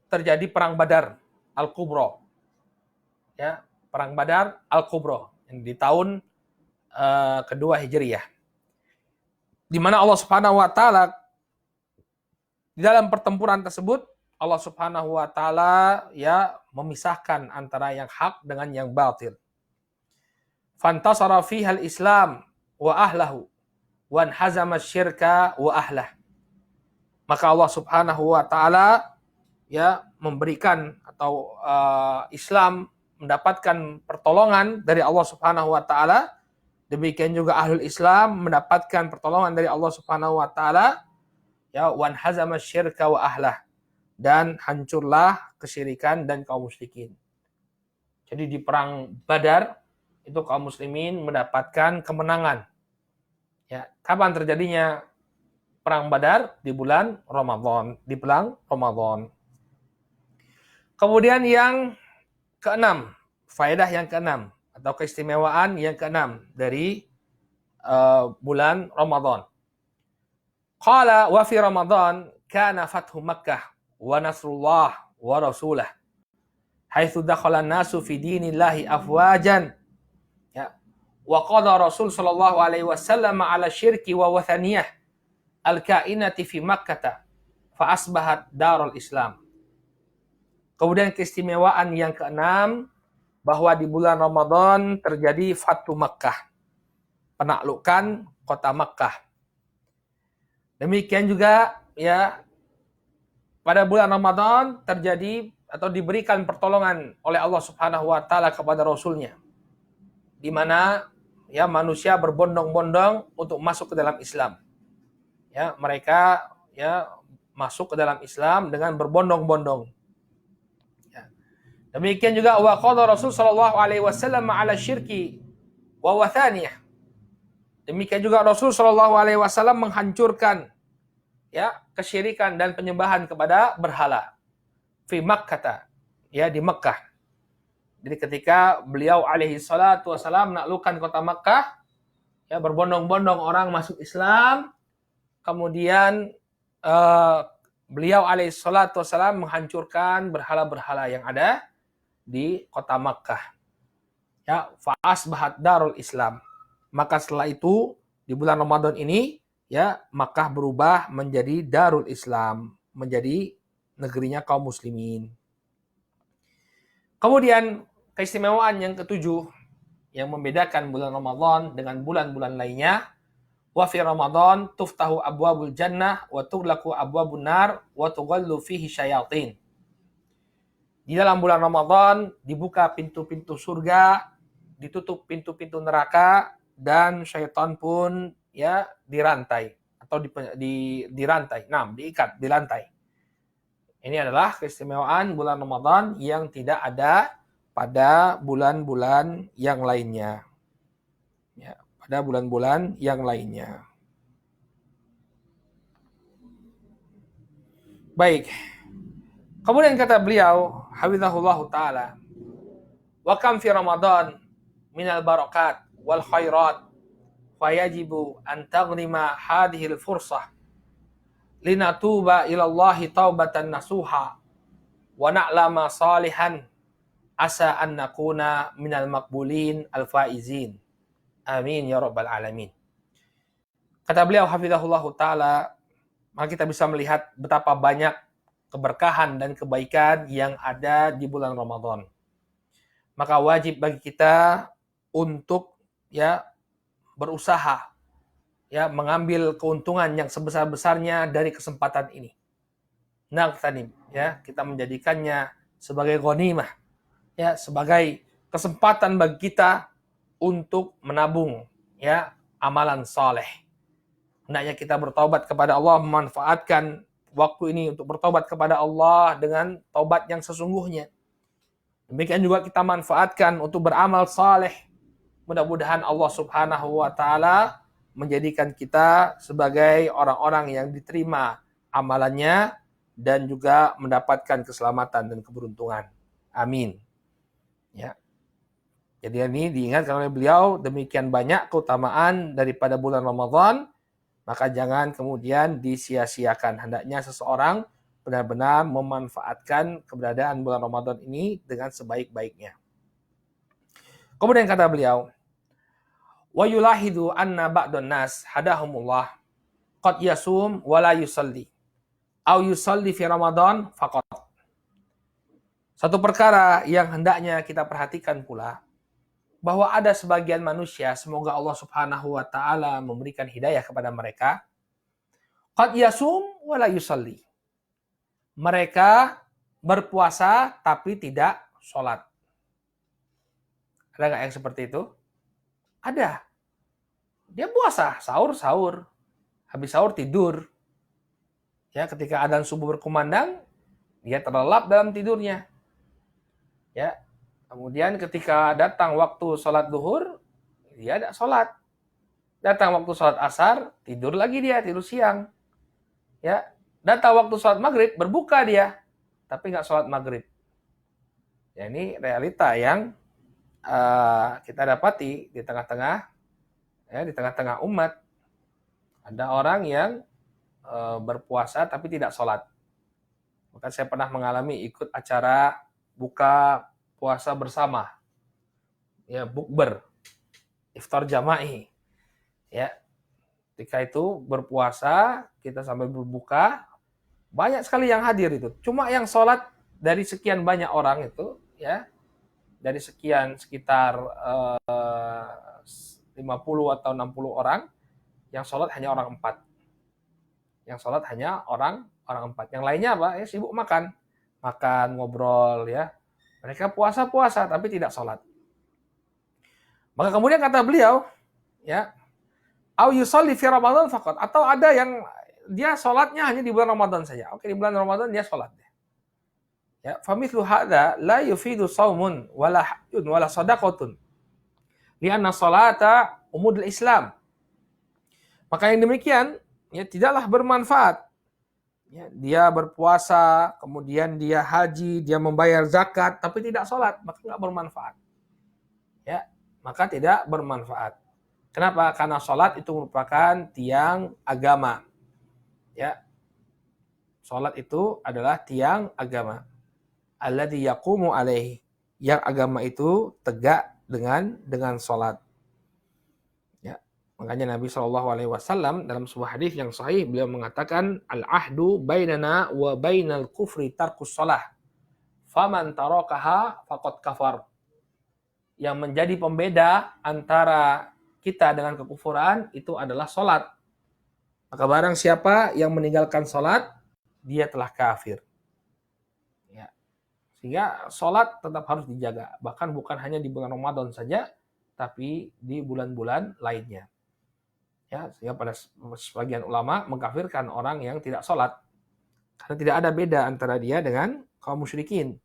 S1: terjadi perang Badar al-kubra. Ya, perang Badar al-kubra yang di tahun kedua Hijriyah. Di mana Allah Subhanahu wa taala di dalam pertempuran tersebut Allah Subhanahu wa taala, ya, memisahkan antara yang hak dengan yang batil. Fantasara fiha al-Islam wa ahlahu wa anhazama syirka wa ahlah. Maka Allah Subhanahu wa taala ya memberikan atau Islam mendapatkan pertolongan dari Allah Subhanahu wa taala. Demikian juga ahlul Islam mendapatkan pertolongan dari Allah Subhanahu wa taala, ya, wan hazama syirka wa ahlah, dan hancurlah kesyirikan dan kaum musyrikin. Jadi di perang Badar itu kaum muslimin mendapatkan kemenangan. Ya, kapan terjadinya perang Badar? Di bulan Ramadan, di bulan Ramadan. Kemudian yang keenam, faedah yang keenam atau keistimewaan yang keenam dari bulan Ramadan. Qala wa fi Ramadan kana fathu Makkah wa nasrullah wa rasulah haitsu dakhala an-nasu fi dinillahi afwajan. Ya. Wa qada Rasul sallallahu alaihi wasallam ala syirki wa wathaniyah al-kainati fi Makkah fa asbahat darul Islam. Kemudian keistimewaan yang keenam, bahwa di bulan Ramadan terjadi Fathu Makkah, penaklukan kota Makkah. Demikian juga ya pada bulan Ramadan terjadi atau diberikan pertolongan oleh Allah Subhanahu wa taala kepada Rasulnya, di mana ya manusia berbondong-bondong untuk masuk ke dalam Islam. Ya, mereka ya masuk ke dalam Islam dengan berbondong-bondong. Demikian juga wa qala Rasul sallallahu alaihi wasallam ala syirki wa wathaniyah. Demikian juga Rasul sallallahu alaihi wasallam menghancurkan ya kesyirikan dan penyembahan kepada berhala fi Makkah, ya di Mekah. Jadi ketika beliau alaihi salatu wasallam menaklukkan kota Makkah, ya berbondong-bondong orang masuk Islam, kemudian beliau alaihi salatu wasallam menghancurkan berhala-berhala yang ada di kota Makkah. Ya, fa asbahat darul Islam. Maka setelah itu di bulan Ramadan ini ya Makkah berubah menjadi darul Islam, menjadi negerinya kaum muslimin. Kemudian keistimewaan yang ketujuh yang membedakan bulan Ramadan dengan bulan-bulan lainnya, wa fi Ramadan tuftahu abwabul jannah wa tughlaqu abwabun nar wa tughallu fihi syayatin. Di dalam bulan Ramadan dibuka pintu-pintu surga, ditutup pintu-pintu neraka, dan syaitan pun ya dirantai atau dirantai. Nah, diikat, dilantai. Ini adalah keistimewaan bulan Ramadan yang tidak ada pada bulan-bulan yang lainnya. Ya, pada bulan-bulan yang lainnya. Baik. Kemudian kata beliau, hafizahullahu ta'ala, wa kam fi Ramadan minal barakat wal khairat fayajibu an taghnima hadhil fursah linatuba ilallahi taubatan nasuha wa na'lama salihan asa an nakuna minal maqbulin al-faizin. Amin ya rabbal alamin. Kata beliau hafizahullahu ta'ala, maka kita bisa melihat betapa banyak keberkahan dan kebaikan yang ada di bulan Ramadan. Maka wajib bagi kita untuk ya berusaha ya mengambil keuntungan yang sebesar-besarnya dari kesempatan ini. Nagtanim, ya, kita menjadikannya sebagai ghanimah, ya, sebagai kesempatan bagi kita untuk menabung ya amalan saleh. Hendaknya kita bertaubat kepada Allah, memanfaatkan waktu ini untuk bertobat kepada Allah dengan taubat yang sesungguhnya. Demikian juga kita manfaatkan untuk beramal saleh. Mudah-mudahan Allah Subhanahu wa taala menjadikan kita sebagai orang-orang yang diterima amalannya dan juga mendapatkan keselamatan dan keberuntungan. Amin. Ya. Jadi ini diingatkan oleh beliau, demikian banyak keutamaan daripada bulan Ramadan, maka jangan kemudian disia-siakan. Hendaknya seseorang benar-benar memanfaatkan keberadaan bulan Ramadan ini dengan sebaik-baiknya. Kemudian kata beliau, wa yulahidu anna ba'dun nas hadahumullah qad yasum wa la yusalli aw yusalli fi Ramadan faqat. Satu perkara yang hendaknya kita perhatikan pula, bahwa ada sebagian manusia, semoga Allah Subhanahu wa taala memberikan hidayah kepada mereka, qad yasum wa la yusalli. Mereka berpuasa tapi tidak sholat. Ada nggak yang seperti itu? Ada. Dia puasa, sahur. Habis sahur tidur. Ya, ketika adzan subuh berkumandang, dia terlelap dalam tidurnya. Ya. Kemudian ketika datang waktu sholat duhur, dia tidak sholat. Datang waktu sholat asar, tidur lagi dia, tidur siang. Ya. Datang waktu sholat maghrib, berbuka dia. Tapi nggak sholat maghrib. Ya, ini realita yang kita dapati di tengah-tengah, ya, di tengah-tengah umat. Ada orang yang berpuasa tapi tidak sholat. Maka saya pernah mengalami ikut acara buka puasa bersama, ya, bukber, iftar jama'i, ya. Ketika itu berpuasa, kita sampai berbuka, banyak sekali yang hadir itu. Cuma yang sholat dari sekian banyak orang itu, ya, dari sekitar 50 atau 60 orang, yang sholat hanya orang 4. Yang sholat hanya orang 4. Yang lainnya apa? Ya, sibuk makan, ngobrol, ya. Mereka puasa tapi tidak sholat. Maka kemudian kata beliau, ya, au yusalli fi Ramadan faqat, atau ada yang dia sholatnya hanya di bulan Ramadan saja. Oke, di bulan Ramadan dia sholat. Ya, famithlu hadza la yufidu shaumun wala hajjun wala shadaqatun. Lianna sholata umudul Islam. Maka yang demikian, ya, tidaklah bermanfaat. Ya, dia berpuasa, kemudian dia haji, dia membayar zakat, tapi tidak sholat, maka nggak bermanfaat. Ya, maka tidak bermanfaat. Kenapa? Karena sholat itu merupakan tiang agama. Ya, sholat itu adalah tiang agama. Alladzi yaqumu alaihi, yang agama itu tegak dengan sholat. Ya, makanya Nabi SAW dalam sebuah hadis yang sahih, beliau mengatakan, al-ahdu bainana wa bainal kufri tarkus sholah, faman tarakaha faqad kafar. Yang menjadi pembeda antara kita dengan kekufuran itu adalah sholat. Maka barang siapa yang meninggalkan sholat, dia telah kafir. Ya. Sehingga sholat tetap harus dijaga. Bahkan bukan hanya di bulan Ramadan saja, tapi di bulan-bulan lainnya. Ya, sehingga pada sebagian ulama mengkafirkan orang yang tidak sholat. Karena tidak ada beda antara dia dengan kaum musyrikin.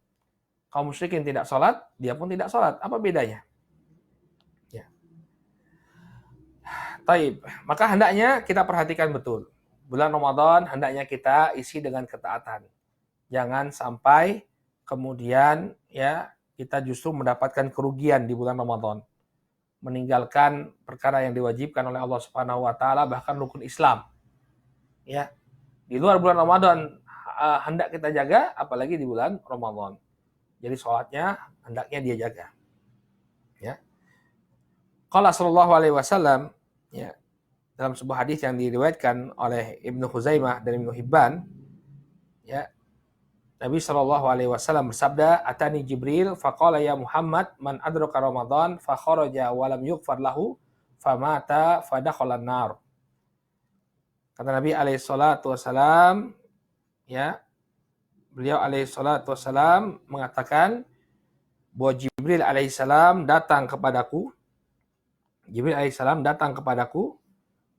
S1: Kaum musyrikin tidak sholat, dia pun tidak sholat. Apa bedanya? Ya. Taib. Maka hendaknya kita perhatikan betul. Bulan Ramadan hendaknya kita isi dengan ketaatan. Jangan sampai kemudian, ya, kita justru mendapatkan kerugian di bulan Ramadan. Meninggalkan perkara yang diwajibkan oleh Allah Subhanahu wa taala, bahkan rukun Islam. Ya. Di luar bulan Ramadan hendak kita jaga, apalagi di bulan Ramadan. Jadi sholatnya hendaknya dia jaga. Ya. Qala sallallahu alaihi wasallam, ya, dalam sebuah hadis yang diriwayatkan oleh Ibnu Khuzaimah dan Ibnu Hibban, ya, Nabi sallallahu alaihi wasallam bersabda, atani Jibril faqala ya Muhammad man adraka Ramadan fa kharaja wa lam yughfar lahu famata fadakhalan nar. Kata Nabi alaihi salatu wasallam, ya, beliau alaihi salatu wassalam mengatakan bahwa Jibril alaihissalam datang kepadaku. Jibril alaihissalam datang kepadaku,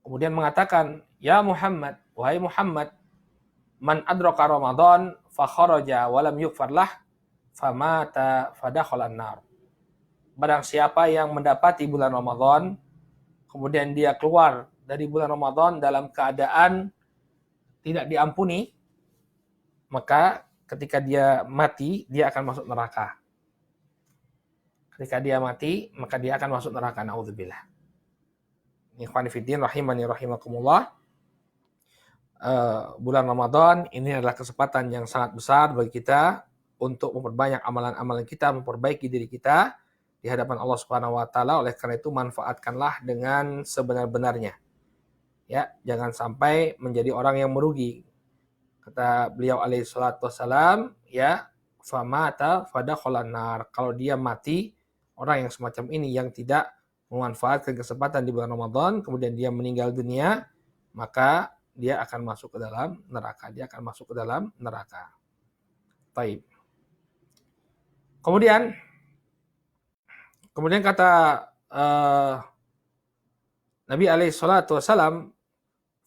S1: kemudian mengatakan, ya Muhammad, wahai Muhammad, man adraka Ramadan fa kharaja wa lam yughfar lah famata fadakhalan nar. Barang siapa yang mendapati bulan Ramadan, kemudian dia keluar dari bulan Ramadan dalam keadaan tidak diampuni, maka ketika dia mati, dia akan masuk neraka. Ketika dia mati, maka dia akan masuk neraka. Na'udzubillah. Ikhwani fiddin, rahimani rahimakumullah. Bulan Ramadan ini adalah kesempatan yang sangat besar bagi kita untuk memperbanyak amalan-amalan kita, memperbaiki diri kita di hadapan Allah Subhanahu wa taala. Oleh karena itu, manfaatkanlah dengan sebenar-benarnya. Ya, jangan sampai menjadi orang yang merugi. Kata beliau alaihi salatu wassalam, ya, famata fadakhalan nar. Kalau dia mati, orang yang semacam ini yang tidak memanfaatkan kesempatan di bulan Ramadan, kemudian dia meninggal dunia, maka dia akan masuk ke dalam neraka. Dia akan masuk ke dalam neraka. Taib. Kemudian kata Nabi alaihi salatu wasalam,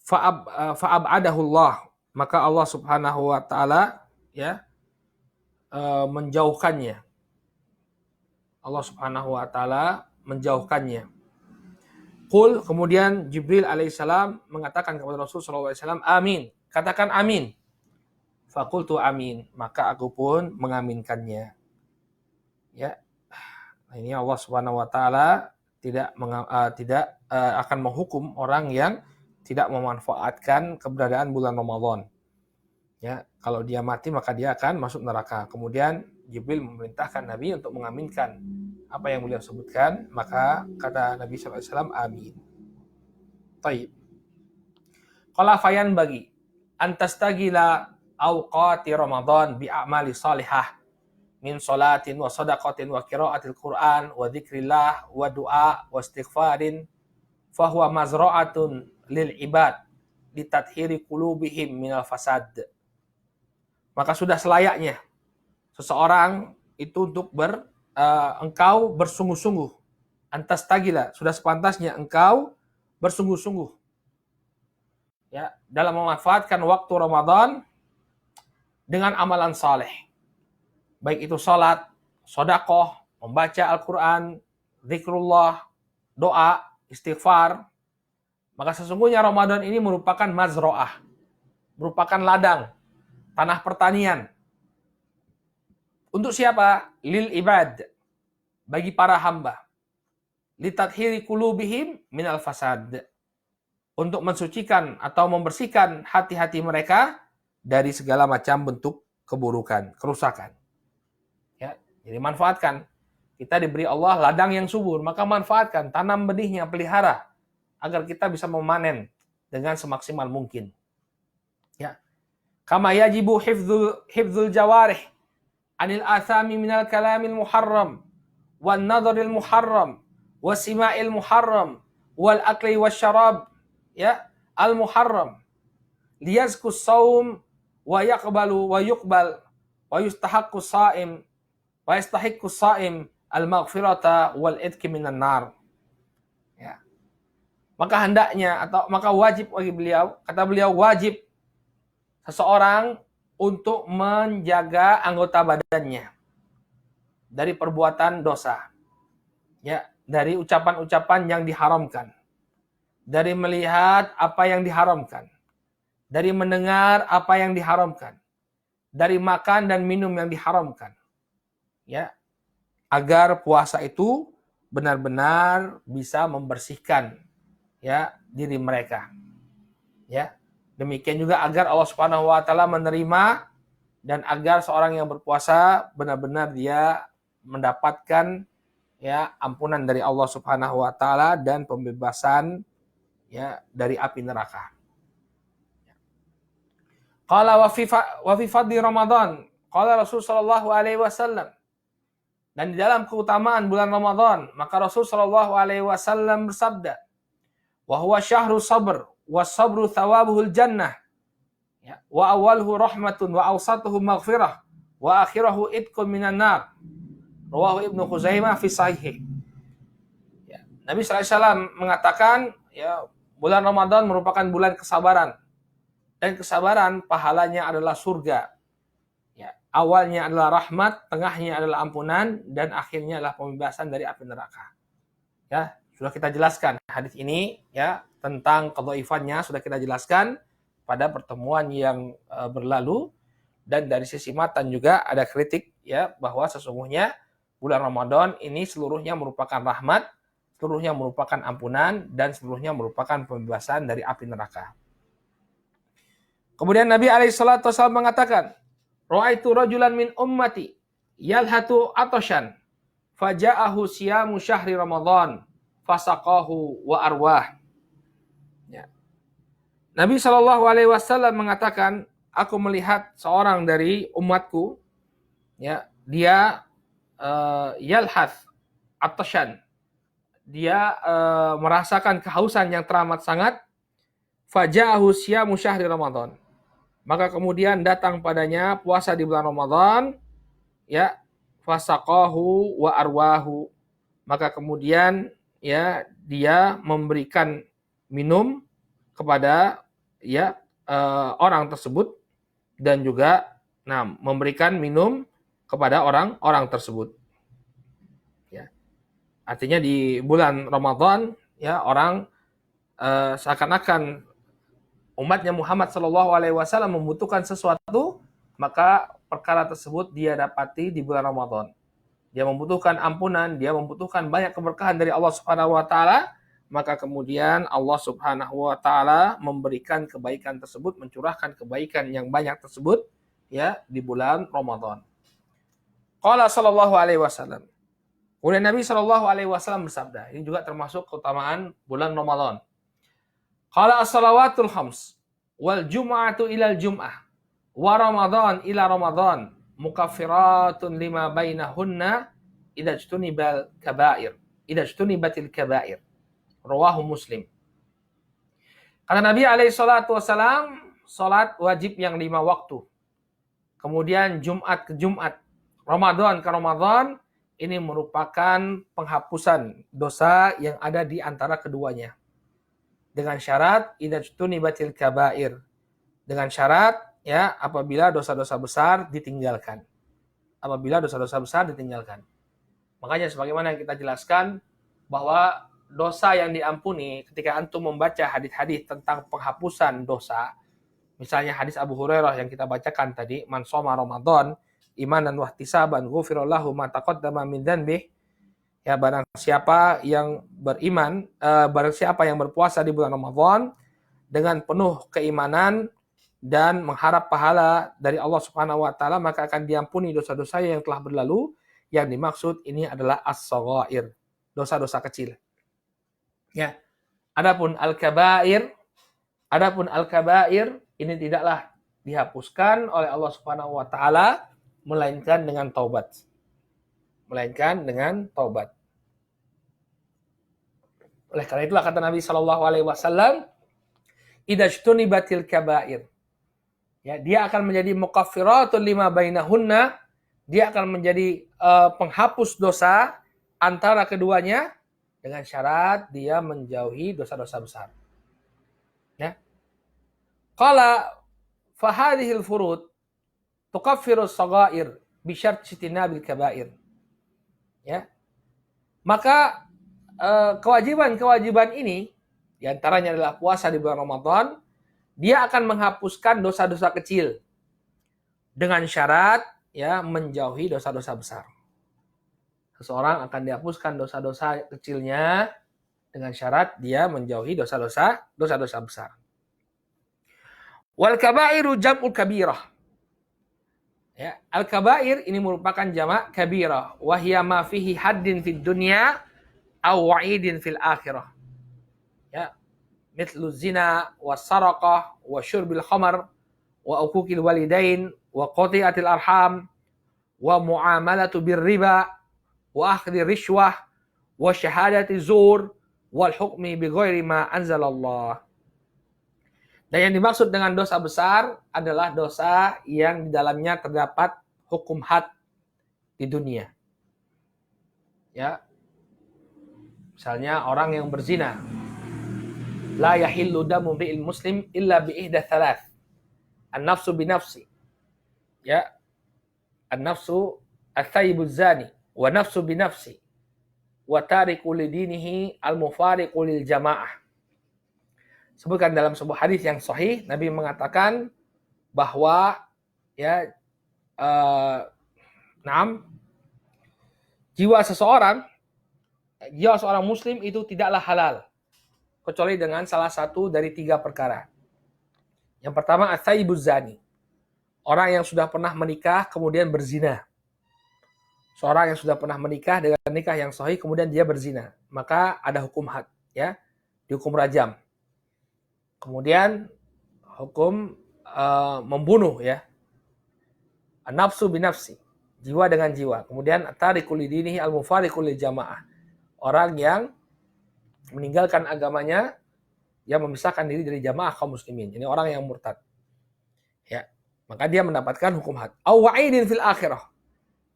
S1: fa'ab'adahullah, maka Allah Subhanahu wa taala ya menjauhkannya. Allah Subhanahu wa taala menjauhkannya. Qul, kemudian Jibril alaihissalam mengatakan kepada Rasul sallallahu alaihi wasallam, amin. Katakan amin. Faqultu amin, maka aku pun mengaminkannya. Ya. Nah, ini Allah Subhanahu wa taala tidak akan menghukum orang yang tidak memanfaatkan keberadaan bulan Ramadan. Ya, kalau dia mati maka dia akan masuk neraka. Kemudian Jibril memerintahkan Nabi untuk mengaminkan apa yang beliau sebutkan, maka kata Nabi sallallahu alaihi wasallam, amin. Taib. Qala fayan bagi antastagila awqati Ramadan bi a'mali salihah min salatin wa sadaqatin wa qiraatil Qur'an wa dzikrillah wa du'a wa istighfarin fa huwa mazra'atun lil ibad litathhiri qulubihim minal fasad. Maka sudah selayaknya seseorang itu untuk engkau bersungguh-sungguh, antastagila, sudah sepantasnya engkau bersungguh-sungguh ya dalam memanfaatkan waktu Ramadan dengan amalan saleh. Baik itu salat, sedekah, membaca Al-Qur'an, zikrullah, doa, istighfar. Maka sesungguhnya Ramadan ini merupakan mazro'ah, merupakan ladang, tanah pertanian. Untuk siapa? Lil ibad, bagi para hamba. Litathhiri qulubihim minal fasad, untuk mensucikan atau membersihkan hati-hati mereka dari segala macam bentuk keburukan, kerusakan. Ya, jadi manfaatkan. Kita diberi Allah ladang yang subur, maka manfaatkan, tanam benihnya, pelihara agar kita bisa memanen dengan semaksimal mungkin. Ya. Kama yajibu hifdzul jawarih anil athami minal kalamil muharram wan nadharil muharram wasima'il muharram wal akli wasyarab ya al muharram liyazkus saum wa yaqbalu wa yuqbal wa yustahaqqus saim wa yastahiqqus saim al maghfirata wal idki minan nar. Ya. Maka hendaknya atau maka wajib bagi beliau, kata beliau, wajib seseorang untuk menjaga anggota badannya dari perbuatan dosa. Ya, dari ucapan-ucapan yang diharamkan. Dari melihat apa yang diharamkan. Dari mendengar apa yang diharamkan. Dari makan dan minum yang diharamkan. Ya, agar puasa itu benar-benar bisa membersihkan ya diri mereka. Ya. Demikian juga agar Allah Subhanahu wa taala menerima dan agar seorang yang berpuasa benar-benar dia mendapatkan ya ampunan dari Allah Subhanahu wa taala dan pembebasan ya dari api neraka. Qala wa fi fadli Ramadan, qala Rasul sallallahu alaihi wasallam. Dan di dalam keutamaan bulan Ramadan, maka Rasul sallallahu alaihi wasallam bersabda, wa huwa syahru sabr was-sabru thawabuhul jannah. Ya, wa awwaluhu rahmatun wa awsatuhu maghfirah wa akhirahu idqun minan nar. Rawahu Ibnu Khuzaimah fi sahih. Ya, Nabi sallallahu alaihi wasallam mengatakan ya bulan Ramadan merupakan bulan kesabaran. Dan kesabaran pahalanya adalah surga. Ya, awalnya adalah rahmat, tengahnya adalah ampunan dan akhirnya adalah pembebasan dari api neraka. Ya, sudah kita jelaskan hadis ini ya tentang kedhaifannya sudah kita jelaskan pada pertemuan yang berlalu, dan dari sisi matan juga ada kritik ya bahwa sesungguhnya bulan Ramadan ini seluruhnya merupakan rahmat, seluruhnya merupakan ampunan dan seluruhnya merupakan pembebasan dari api neraka. Kemudian Nabi alaihissalatu wassalam mengatakan, "Ra'aitu rajulan min ummati yalhatu atashan faja'ahu siyamu syahri Ramadan fasaqahu wa arwah." Ya. Nabi Shallallahu alaihi wasallam mengatakan, aku melihat seorang dari umatku ya, dia yalhath atashan. Dia merasakan kehausan yang teramat sangat Faja'ahu syamu syahri Ramadan. Maka kemudian datang padanya puasa di bulan Ramadan, ya, fasaqahu wa arwahu. Maka kemudian ya dia memberikan minum kepada ya orang tersebut dan juga memberikan minum kepada orang-orang tersebut. Ya. Artinya di bulan Ramadan ya orang seakan-akan umatnya Muhammad SAW membutuhkan sesuatu, maka perkara tersebut dia dapati di bulan Ramadan. Dia membutuhkan ampunan, dia membutuhkan banyak keberkahan dari Allah Subhanahu wa taala, maka kemudian Allah Subhanahu wa taala memberikan kebaikan tersebut, mencurahkan kebaikan yang banyak tersebut ya di bulan Ramadan. Qala sallallahu alaihi wasallam. Kemudian Nabi sallallahu alaihi wasallam bersabda, ini juga termasuk keutamaan bulan Ramadan. Qala as-salawatul khams wal jum'atu ilal jum'ah wa Ramadan ila Ramadan mukaffiratun lima bainahunna idza ijtunibatil kabair. Rawahu Muslim. Kata Nabi alaihi salatu wasalam, salat wajib yang 5 waktu. Kemudian Jumat ke Jumat, Ramadan ke Ramadan, ini merupakan penghapusan dosa yang ada di antara keduanya. Dengan syarat idza ijtunibatil kabair. Dengan syarat ya apabila dosa-dosa besar ditinggalkan. Apabila dosa-dosa besar ditinggalkan. Makanya sebagaimana yang kita jelaskan bahwa dosa yang diampuni ketika antum membaca hadis-hadis tentang penghapusan dosa, misalnya hadis Abu Hurairah yang kita bacakan tadi, man shoma Ramadan imanan wa ihtisaban ghufira lahu ma taqaddama min dzanbihi. Ya, barang siapa yang beriman, barang siapa yang berpuasa di bulan Ramadan dengan penuh keimanan dan mengharap pahala dari Allah Subhanahu wa taala, maka akan diampuni dosa-dosa yang telah berlalu. Yang dimaksud ini adalah as-shaghair, dosa-dosa kecil. Ya. Adapun al-kabair ini tidaklah dihapuskan oleh Allah Subhanahu wa taala melainkan dengan taubat. Oleh karena itulah kata Nabi sallallahu alaihi wasallam, idajtunibatil kabair. Ya, dia akan menjadi mukaffiratun lima bainahunna, dia akan menjadi penghapus dosa antara keduanya dengan syarat dia menjauhi dosa-dosa besar. Ya. Qala fa hadhil furud tukaffiru as-shaghair bi syart ijtinabil kabair. Ya. Maka kewajiban-kewajiban ini diantaranya adalah puasa di bulan Ramadan, dia akan menghapuskan dosa-dosa kecil dengan syarat ya menjauhi dosa-dosa besar. Seseorang akan dihapuskan dosa-dosa kecilnya dengan syarat dia menjauhi dosa-dosa besar. Wal kabairu jam'ul kabirah. Ya, al-kabair ini merupakan jamak kabirah, wa hiya ma fihi haddin fid dunya aw wa'idin fil akhirah. Ya, mithlu zina wa saraqah wa syurbil khamar wa uquqil walidain wa qati'atil arham wa muamalatu bir riba wa akhdhi rishwah wa syahadati zur wal hukmi bi ghairi ma anzalallah. Dan yang dimaksud dengan dosa besar adalah dosa yang di dalamnya terdapat hukum had di dunia. Ya. Misalnya orang yang berzina. La yahillu damu bi'il muslim illa bi ihda thalath. An-nafsu binafsi. Ya. An-nafsu al-thayyibuz zani. Wa nafsu binafsi. Wa tariku lidinihi al-mufariqu lil jamaah. Sebutkan dalam sebuah hadis yang sahih, Nabi mengatakan bahwa ya jiwa seorang muslim itu tidaklah halal kecuali dengan salah satu dari 3 perkara. Yang pertama ats-tsayyibuz zani. Orang yang sudah pernah menikah kemudian berzina. Seorang yang sudah pernah menikah dengan nikah yang sahih kemudian dia berzina, maka ada hukum had, ya, dihukum rajam. Kemudian hukum membunuh, ya, nafsu binafsi, jiwa dengan jiwa. Kemudian tariku lidinihi al-mufariqu lil jamaah, orang yang meninggalkan agamanya dia memisahkan diri dari jamaah kaum muslimin. Ini orang yang murtad. Ya, maka dia mendapatkan hukum had. Au wa'idin fil akhirah.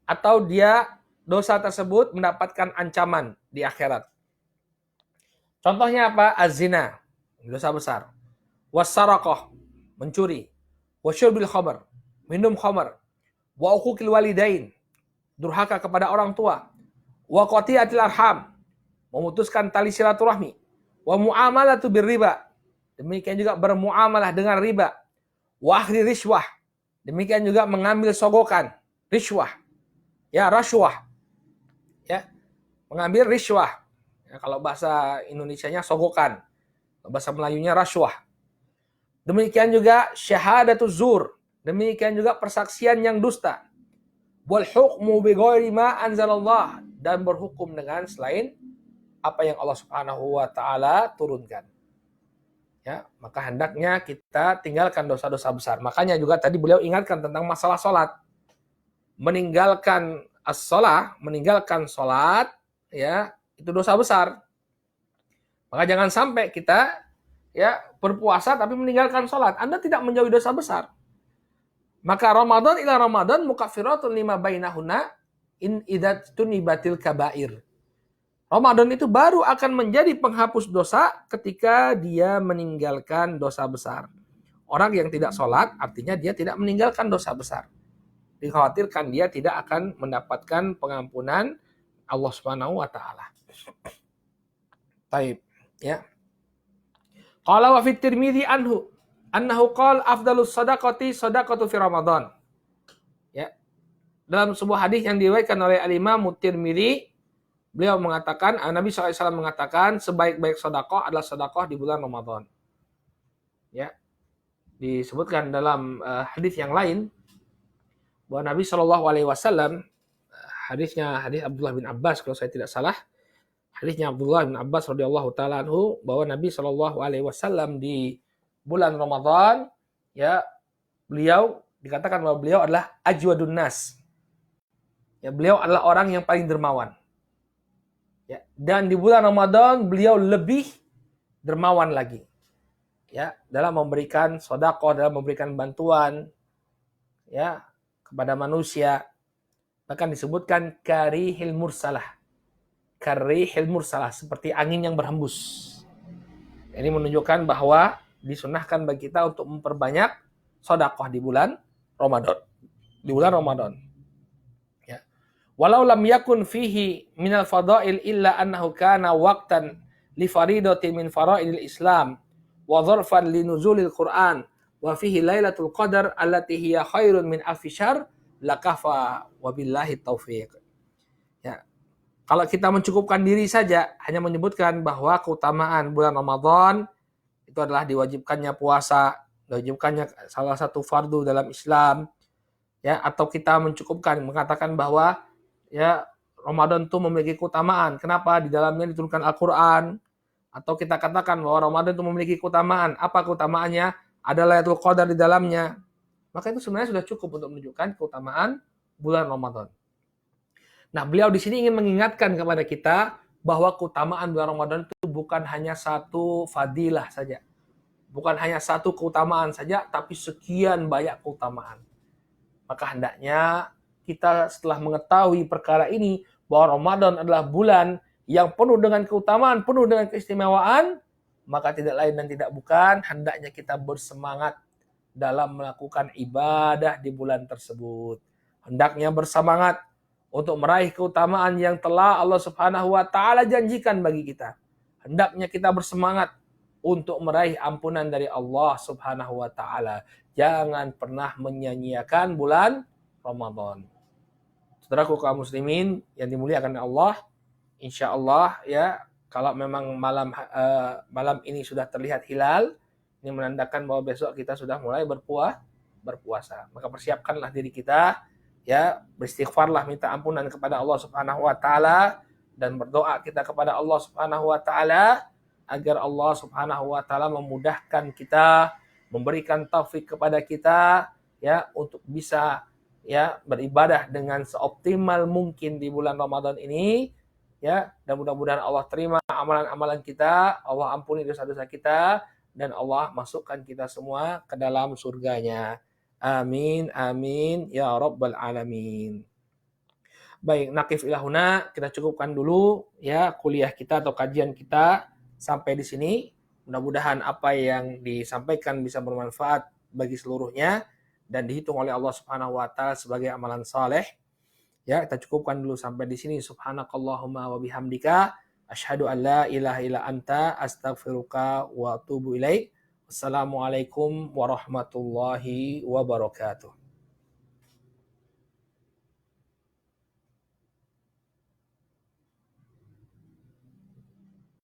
S1: Atau dia dosa tersebut mendapatkan ancaman di akhirat. Contohnya apa? Az-zina, dosa besar. Was-saraqah, mencuri. Wasyurbil khamr, minum khamr. Wa uquqil walidain, durhaka kepada orang tua. Wa qati'atil arham, memutuskan tali silaturahmi. Wa muamalatu birriba, demikian juga bermuamalah dengan riba. Wa akhdi riswah, demikian juga mengambil sogokan, riswah. Ya, rasyuah. Ya, mengambil riswah. Ya, kalau bahasa Indonesianya sogokan. Bahasa Melayunya rasyuah. Demikian juga syahadatuz zur. Demikian juga persaksian yang dusta. Wal hukmu bi ghairi ma anzalallah, dan berhukum dengan selain apa yang Allah Subhanahu wa taala turunkan. Ya, maka hendaknya kita tinggalkan dosa-dosa besar. Makanya juga tadi beliau ingatkan tentang masalah salat. Meninggalkan as-shalah, meninggalkan salat, ya, itu dosa besar. Maka jangan sampai kita ya berpuasa tapi meninggalkan salat. Anda tidak menjauhi dosa besar. Maka Ramadan ila Ramadan mukaffiratun lima bainahunna in idza tunibatil kabair. Ramadan itu baru akan menjadi penghapus dosa ketika dia meninggalkan dosa besar. Orang yang tidak sholat artinya dia tidak meninggalkan dosa besar. Dikhawatirkan dia tidak akan mendapatkan pengampunan Allah Subhanahu wa taala. Baik, ya. Qala wa fit Tirmidzi annahu qala afdalus shadaqati shadaqatu fi Ramadan. Ya. Dalam sebuah hadis yang diriwayatkan oleh Al-Imam Tirmidzi, beliau mengatakan, Nabi SAW mengatakan sebaik-baik sedekah adalah sedekah di bulan Ramadan. Ya. Disebutkan dalam hadis yang lain bahwa Nabi SAW, hadisnya hadis Abdullah bin Abbas kalau saya tidak salah, hadisnya Abdullah bin Abbas radhiyallahu taala anhu, bahwa Nabi SAW di bulan Ramadan, ya, beliau dikatakan bahwa beliau adalah ajwadun nas. Ya, beliau adalah orang yang paling dermawan. Ya, dan di bulan Ramadan beliau lebih dermawan lagi. Ya, dalam memberikan sedekah, dalam memberikan bantuan, ya, kepada manusia. Bahkan disebutkan karihil mursalah. Karihil mursalah, seperti angin yang berhembus. Ini menunjukkan bahwa disunahkan bagi kita untuk memperbanyak sedekah di bulan Ramadan. Di bulan Ramadan. Ya. Walau lam yakun fihi minal fadail illa annahu kana waqtan li faridatin min faraidil Islam wa dzarfan li nuzulil Quran wa fihi lailatul qadar allati hiya khairun min alfi syahr lakafa wabillahi taufiq. Ya. Kalau kita mencukupkan diri saja hanya menyebutkan bahwa keutamaan bulan Ramadan itu adalah diwajibkannya puasa, diwajibkannya salah satu fardu dalam Islam, ya, atau kita mencukupkan mengatakan bahwa ya Ramadan itu memiliki keutamaan. Kenapa? Di dalamnya diturunkan Al-Qur'an. Atau kita katakan bahwa Ramadan itu memiliki keutamaan. Apa keutamaannya? Ada Lailatul Qadar di dalamnya. Maka itu sebenarnya sudah cukup untuk menunjukkan keutamaan bulan Ramadan. Nah, beliau di sini ingin mengingatkan kepada kita bahwa keutamaan bulan Ramadan itu bukan hanya satu fadilah saja. Bukan hanya satu keutamaan saja, tapi sekian banyak keutamaan. Maka hendaknya kita setelah mengetahui perkara ini, bahwa Ramadan adalah bulan yang penuh dengan keutamaan, penuh dengan keistimewaan, maka tidak lain dan tidak bukan, hendaknya kita bersemangat dalam melakukan ibadah di bulan tersebut. Hendaknya bersemangat untuk meraih keutamaan yang telah Allah Subhanahu wa taala janjikan bagi kita. Hendaknya kita bersemangat untuk meraih ampunan dari Allah Subhanahu wa taala. Jangan pernah menyia-nyiakan bulan Ramadan. Saudaraku kaum muslimin yang dimuliakan Allah, insyaallah ya, kalau memang malam ini sudah terlihat hilal, ini menandakan bahwa besok kita sudah mulai berpuasa. Maka persiapkanlah diri kita, ya, beristighfarlah, minta ampunan kepada Allah Subhanahu wa taala, dan berdoa kita kepada Allah Subhanahu wa taala agar Allah Subhanahu wa taala memudahkan kita, memberikan taufik kepada kita, ya, untuk bisa, ya, beribadah dengan seoptimal mungkin di bulan Ramadan ini, ya, dan mudah-mudahan Allah terima amalan-amalan kita, Allah ampuni dosa-dosa kita, dan Allah masukkan kita semua ke dalam surganya. Amin, amin, ya rabbal alamin. Baik, nakif ilahuna, kita cukupkan dulu ya kuliah kita atau kajian kita sampai di sini. Mudah-mudahan apa yang disampaikan bisa bermanfaat bagi seluruhnya dan dihitung oleh Allah Subhanahu wa taala sebagai amalan saleh. Ya, kita cukupkan dulu sampai di sini. Subhanakallahumma wa bihamdika asyhadu an la ilaha illa anta astaghfiruka wa atubu ilaik. Wassalamualaikum warahmatullahi wabarakatuh.